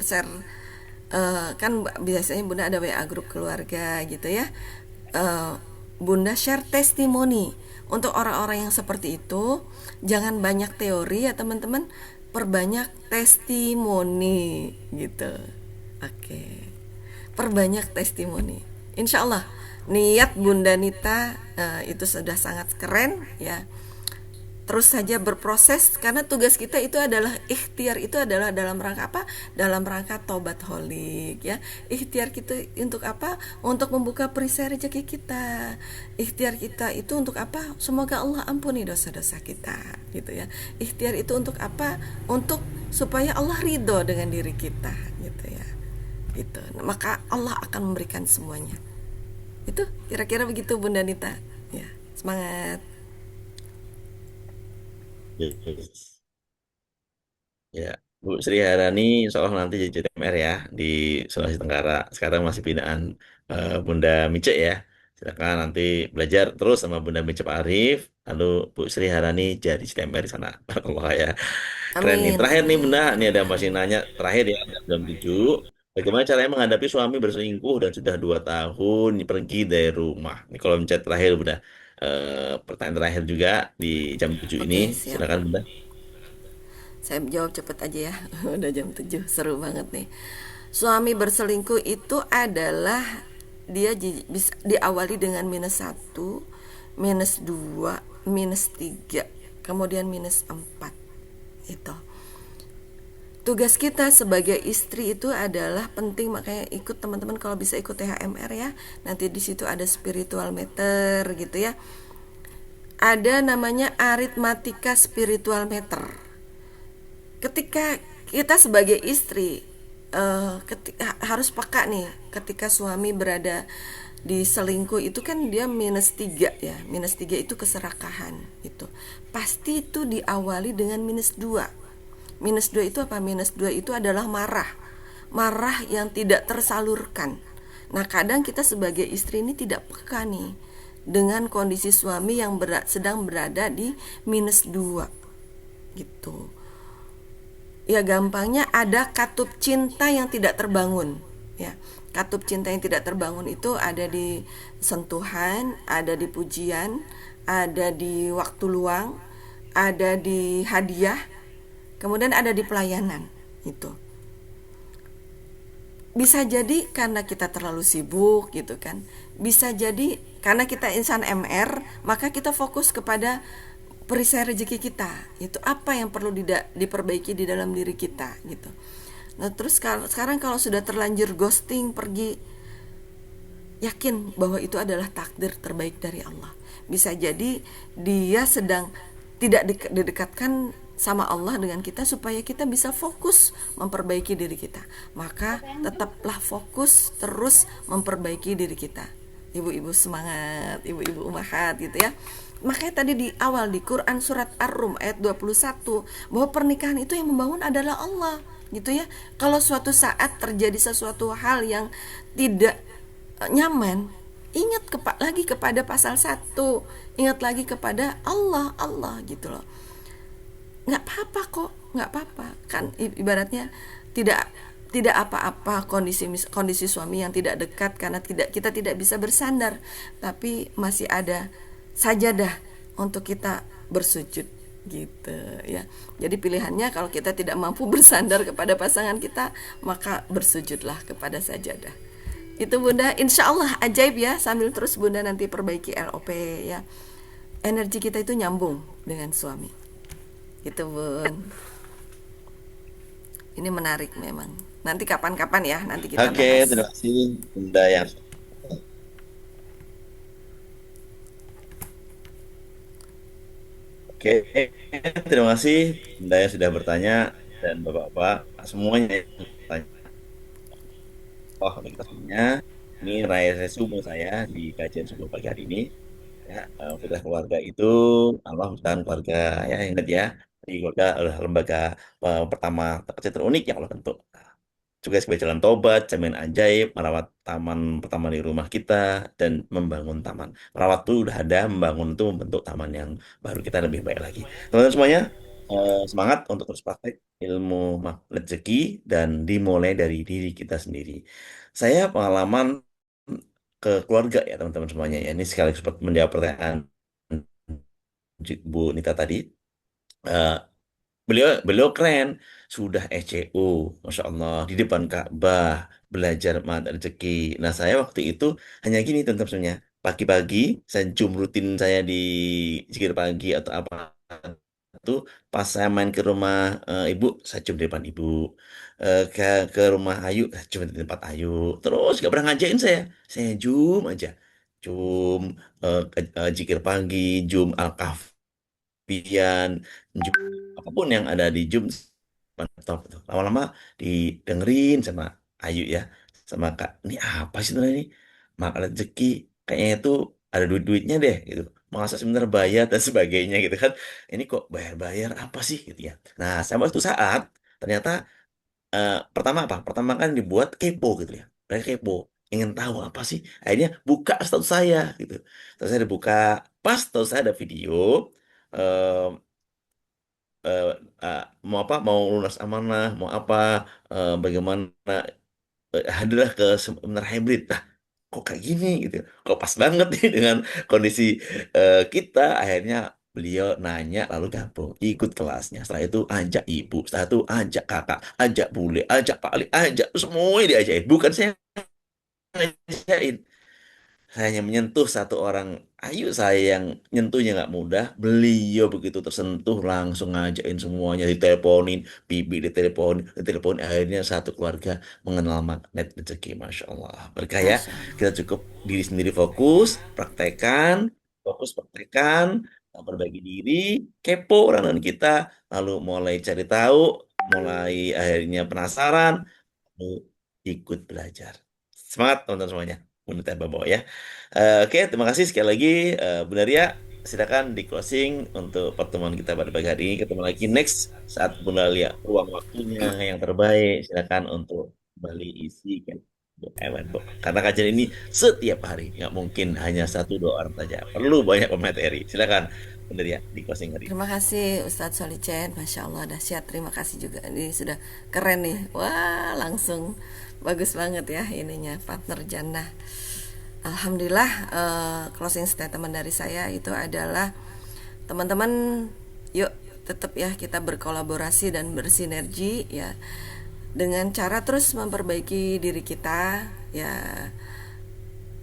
S3: kan biasanya Bunda ada WA grup keluarga gitu ya. Bunda share testimoni untuk orang-orang yang seperti itu. Jangan banyak teori ya teman-teman, perbanyak testimoni gitu. Oke, perbanyak testimoni. Insya Allah niat Bunda Nita itu sudah sangat keren ya. Terus saja berproses, karena tugas kita itu adalah ikhtiar, itu adalah dalam rangka apa? Dalam rangka tobat holik ya. Ikhtiar kita untuk apa? Untuk membuka perisai rezeki kita. Ikhtiar kita itu untuk apa? Semoga Allah ampuni dosa-dosa kita gitu ya. Ikhtiar itu untuk apa? Untuk supaya Allah ridho dengan diri kita gitu ya. Gitu. Maka Allah akan memberikan semuanya. Itu kira-kira begitu Bunda Nita. Ya, semangat.
S2: Yes. Ya, Bu Sri Harani insya Allah nanti jadi JTMR ya di Sulawesi Tenggara. Sekarang masih binaan Bunda Mice ya. Silakan nanti belajar terus sama Bunda Mice Pak Arif. Lalu Bu Sri Harani jadi JTMR di sana. Allah ya. Keren nih.
S3: Amin,
S2: Terakhir nih Bunda,
S3: amin.
S2: ini ada masih nanya terakhir ya jam 7. Bagaimana caranya menghadapi suami berselingkuh dan sudah 2 tahun pergi dari rumah? Ini kalau mencet terakhir Bunda. Pertanyaan terakhir juga di jam 7 ini.
S3: Oke, siap.
S2: Silakan Bunda.
S3: Saya jawab cepet aja ya. Udah jam 7, seru banget nih. Suami berselingkuh itu adalah dia bisa diawali dengan -1, -2, -3, kemudian -4. Itu. Tugas kita sebagai istri itu adalah penting, makanya ikut teman-teman kalau bisa ikut THMR ya. Nanti di situ ada spiritual meter gitu ya. Ada namanya aritmatika spiritual meter. Ketika kita sebagai istri harus peka nih, ketika suami berada di selingkuh itu kan dia -3 ya. -3 itu keserakahan itu. Pasti itu diawali dengan -2. -2 itu apa? -2 itu adalah marah yang tidak tersalurkan. Nah kadang kita sebagai istri ini tidak peka nih dengan kondisi suami yang sedang berada di -2 gitu. Ya gampangnya ada katup cinta yang tidak terbangun ya. Katup cinta yang tidak terbangun itu ada di sentuhan, ada di pujian, ada di waktu luang, ada di hadiah, kemudian ada di pelayanan. Itu bisa jadi karena kita terlalu sibuk gitu kan. Bisa jadi karena kita insan MR, maka kita fokus kepada perisai rezeki kita. Itu apa yang perlu diperbaiki di dalam diri kita gitu. Nah terus sekarang kalau sudah terlanjur ghosting, pergi, yakin bahwa itu adalah takdir terbaik dari Allah. Bisa jadi dia sedang tidak didekatkan sama Allah dengan kita supaya kita bisa fokus memperbaiki diri kita. Maka tetaplah fokus terus memperbaiki diri kita. Ibu-ibu semangat, ibu-ibu umahat gitu ya. Makanya tadi di awal di Quran surat Ar-Rum ayat 21 bahwa pernikahan itu yang membangun adalah Allah gitu ya. Kalau suatu saat terjadi sesuatu hal yang tidak nyaman, ingat lagi kepada pasal 1, ingat lagi kepada Allah gitu loh. Nggak apa-apa kok, nggak apa-apa kan, ibaratnya tidak apa-apa kondisi suami yang tidak dekat karena kita tidak bisa bersandar, tapi masih ada sajadah untuk kita bersujud gitu ya. Jadi pilihannya kalau kita tidak mampu bersandar kepada pasangan kita, maka bersujudlah kepada sajadah. Itu Bunda, insya Allah ajaib ya. Sambil terus Bunda nanti perbaiki LOP ya. Energi kita itu nyambung dengan suami. Gitu Bun. Ini menarik memang. Nanti kapan-kapan ya, nanti kita
S2: Oke,
S3: bahas.
S2: terima kasih Bunda yang Oke, terima kasih Bunda yang sudah bertanya dan Bapak-bapak semuanya yang bertanya. Oh, kita semuanya ini raya resume saya di kajian subuh pagi hari ini. Ya, sudah keluarga itu Allah bukan keluarga ya ingat ya. Di keluarga adalah lembaga pertama terkecil terunik yang Allah bentuk. Juga sebagai jalan tobat, cermin ajaib, merawat taman pertama di rumah kita, dan membangun taman. Merawat itu udah ada, membangun itu membentuk taman yang baru kita lebih baik lagi. Teman-teman semuanya, semangat untuk terus praktek ilmu rezeki dan dimulai dari diri kita sendiri. Saya pengalaman ke keluarga ya teman-teman semuanya ya. Ini sekaligus menjawab pertanyaan Bu Nita tadi. Eh, Beliau beliau keren, sudah ECO, Masya Allah, di depan Ka'bah, belajar mata rezeki. Nah, saya waktu itu hanya gini, teman-teman semuanya. Pagi-pagi, saya zoom rutin saya di zikir pagi atau apa itu, pas saya main ke rumah ibu, saya zoom di depan ibu. Ke rumah Ayu, saya zoom di tempat Ayu. Terus, gak pernah ngajakin saya zoom aja. Zoom, zikir pagi, zoom Al-Kahfi, Pian, Ju- apapun yang ada di Zoom laptop itu. Lama-lama didengerin sama Ayu ya, sama Kak. Ini apa sih sebenarnya ini? Makan rezeki kayaknya itu ada duit-duitnya deh gitu. Masa sebenarnya bayar dan sebagainya gitu kan. Ini kok bayar-bayar apa sih gitu ya. Nah, sama waktu saat ternyata pertama apa? Pertama kan dibuat kepo gitu ya. Mereka kepo, ingin tahu apa sih. Akhirnya buka status saya gitu. Status saya dibuka, pas status saya ada video eh, eh, mau apa, mau lunas amanah, mau apa, bagaimana hadirlah ke seminar hybrid. Nah, kok kayak gini gitu, kok pas banget nih dengan kondisi kita. Akhirnya beliau nanya lalu gabung ikut kelasnya. Setelah itu ajak ibu, setelah itu ajak kakak, ajak bule, ajak pak Ali, ajak semuanya diajakin, bukan saya yang ngajakin. Saya hanya menyentuh satu orang. Ayu saya yang nyentuhnya nggak mudah. Beliau begitu tersentuh langsung ngajakin semuanya, diteleponin, bibi diteleponin. Akhirnya satu keluarga mengenal magnet rezeki. Masya Allah. Berkah ya.
S3: Masya
S2: Kita
S3: Allah.
S2: cukup diri sendiri fokus praktekan, perbaiki diri, kepo orang dan kita, lalu mulai cari tahu, mulai akhirnya penasaran, lalu ikut belajar. Semangat teman-teman semuanya. Bunda Bapak ya. Oke, terima kasih sekali lagi Bunda Ria. Silakan di closing untuk pertemuan kita pada pagi hari ini. Ketemu lagi next saat Bunda Ria ruang waktunya yang terbaik. Silakan untuk kembali isi kan Bu. Karena kajian ini setiap hari, nggak mungkin hanya satu dua orang saja. Perlu banyak pemateri. Silakan Bunda Ria di closing hari ini.
S3: Terima kasih Ustadz Solicen, Masya Allah dahsyat. Terima kasih juga, ini sudah keren nih. Wah, langsung bagus banget ya ininya, partner jannah. Alhamdulillah, closing statement dari saya itu adalah teman-teman, yuk tetap ya kita berkolaborasi dan bersinergi ya, dengan cara terus memperbaiki diri kita ya,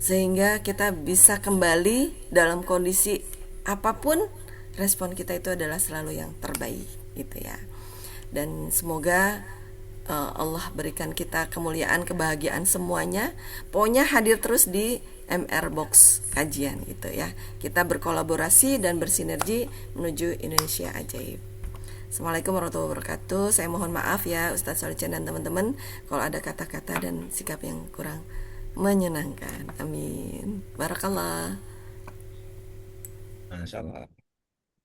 S3: sehingga kita bisa kembali dalam kondisi apapun, respon kita itu adalah selalu yang terbaik gitu ya. Dan semoga Allah berikan kita kemuliaan, kebahagiaan semuanya. Pokoknya hadir terus di MR Box kajian gitu ya. Kita berkolaborasi dan bersinergi menuju Indonesia ajaib. Assalamualaikum warahmatullahi wabarakatuh. Saya mohon maaf ya Ustadz Solicen dan teman-teman kalau ada kata-kata dan sikap yang kurang menyenangkan. Amin. Barakallah.
S2: Masya Allah.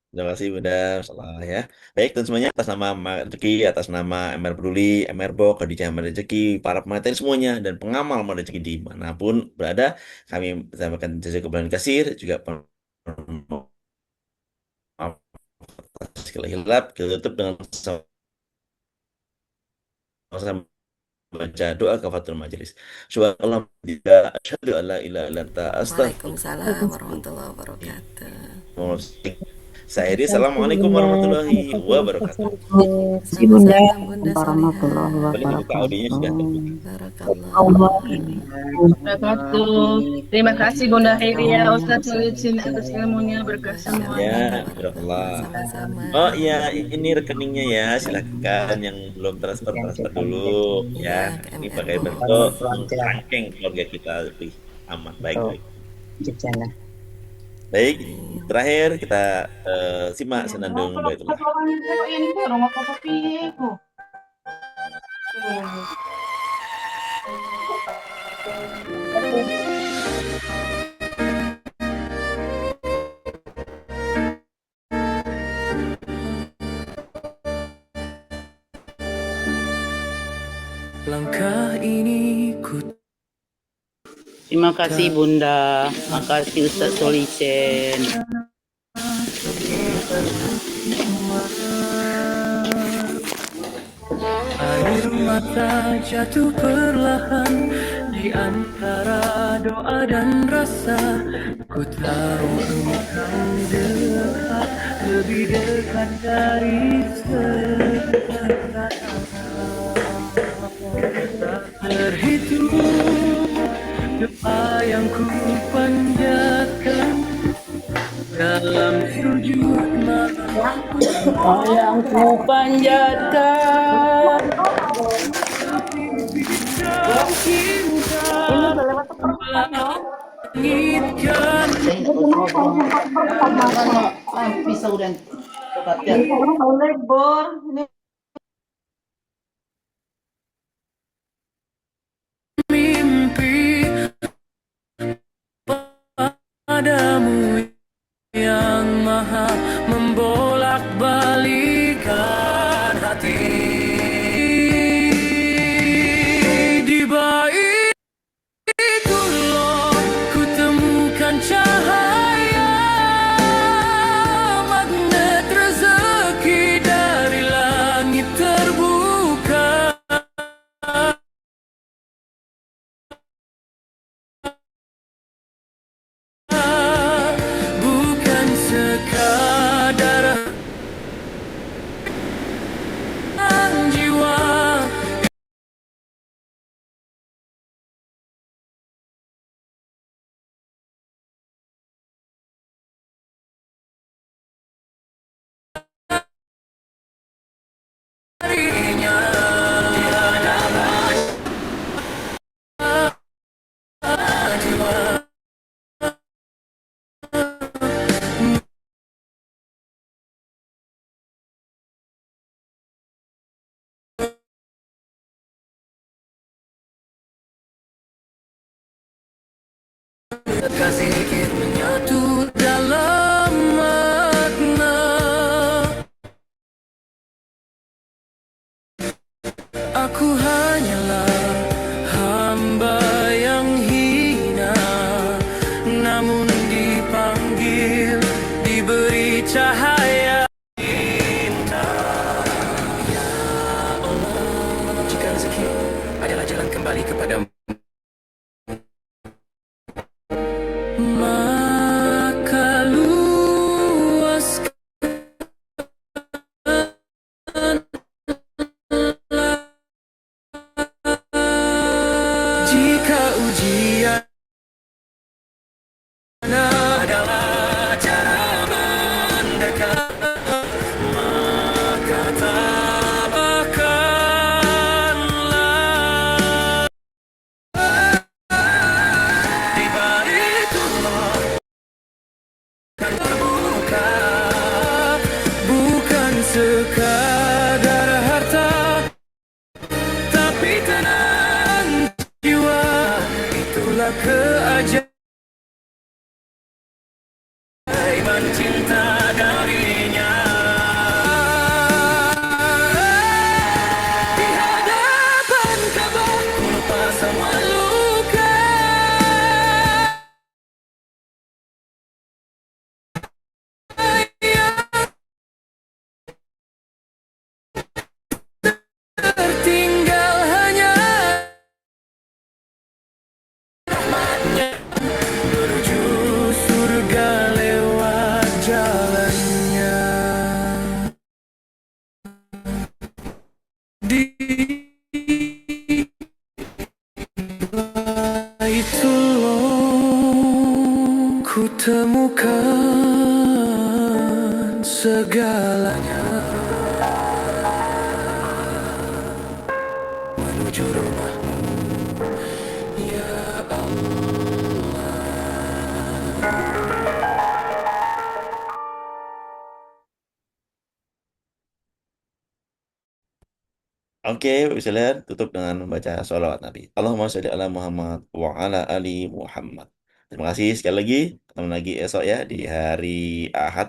S2: Terima kasih Bunda, salah ya. Baik, dan semuanya atas nama Rezeki, atas nama MR Peduli, MR Bo, Khadijah MR Rezeki, para pemateri semuanya, dan pengamal MR Rezeki dimanapun berada, kami sampaikan jazakumullah kasir, juga maaf atas segala hilap, kita tutup dengan sama baca doa kafatul majelis. Subhanallah, asyhadu an la ilaha illa anta astaghfiruka
S3: Waalaikumsalam warahmatullahi wabarakatuh.
S2: wa atubu ilaik. Saya Edi, assalamualaikum warahmatullahi wabarakatuh.
S5: Kasih Bunda.
S3: Sama-sama Bunda
S5: Warahmatullahi
S3: Solihah.
S2: Boleh dibuka audionya sudah terbuka.
S3: Barakallah.
S5: Allah.
S6: Wabarakatuh. Terima kasih Bunda Khairia, Ustaz Solihin atas ilmunya, berkah
S3: Masya
S6: semuanya.
S2: Ya,
S3: Allah,
S2: barakallah.
S3: sama-sama.
S2: Oh iya, ini rekeningnya ya. Silakan yang belum transfer dulu ya.
S3: Iya, ke
S2: Ini pakai
S3: MRO.
S2: bentuk rangkeng keluarga kita lebih aman. Baik. Baik, terakhir kita simak senandung Baitullah.
S7: Langkah ini ku
S6: Terima kasih Bunda, makasih Ustaz Solihin.
S7: air mata jatuh perlahan di antara doa dan rasa. Ku tahu engkau dekat, lebih dekat dari sekarang. Tak terhitung doa yang ku panjatkan dalam sujud malam.
S6: Yang ku panjatkan
S7: Langitkan
S6: pisau dan
S7: mimpi padamu yang maha membolak-balikan hati. Di bait Baitullah ku temukan cahaya, magnet rezeki dari langit terbuka. Bukan sekadar jiwa darinya. Jiwa kasih menyatu dalam makna. Aku hanyalah hamba yang hina, namun dipanggil, diberi cahaya. Cinta, ya Allah, jika rezeki adalah jalan kembali kepadamu, maka luaskan jika ujian adalah cara mendekat, maka tabahkanlah. Di Baitullah kan terbuka, bukan sekadar harta, tapi tenang jiwa. Itulah keajaiban cinta darinya. Di hadapan Ka'bah ku lupa semua luka. Tertinggal hanya rahmatnya. itu loh ku temukan segalanya menuju rumahmu ya
S2: Oke, bisa lihat tutup dengan membaca sholawat Nabi. Allahumma sholli ala Muhammad wa ala ali Muhammad. Terima kasih sekali lagi. Ketemu lagi esok ya di hari Ahad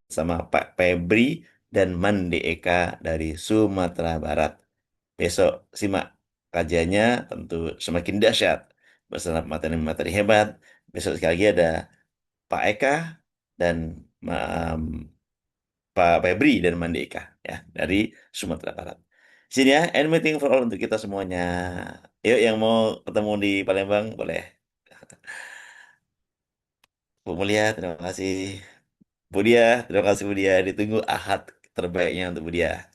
S2: sama Pak Febri dan Mande Eka dari Sumatera Barat. Besok simak kajiannya tentu semakin dahsyat bersama materi-materi hebat. Besok sekali lagi ada Pak Eka dan um, Pak Febri dan Mande Eka ya dari Sumatera Barat. Sini ya, end meeting for all untuk kita semuanya. Yuk yang mau ketemu di Palembang boleh. Bu Mulia, terima kasih. Bu Dia, terima kasih Bu Dia. Ditunggu Ahad terbaiknya untuk Bu Dia.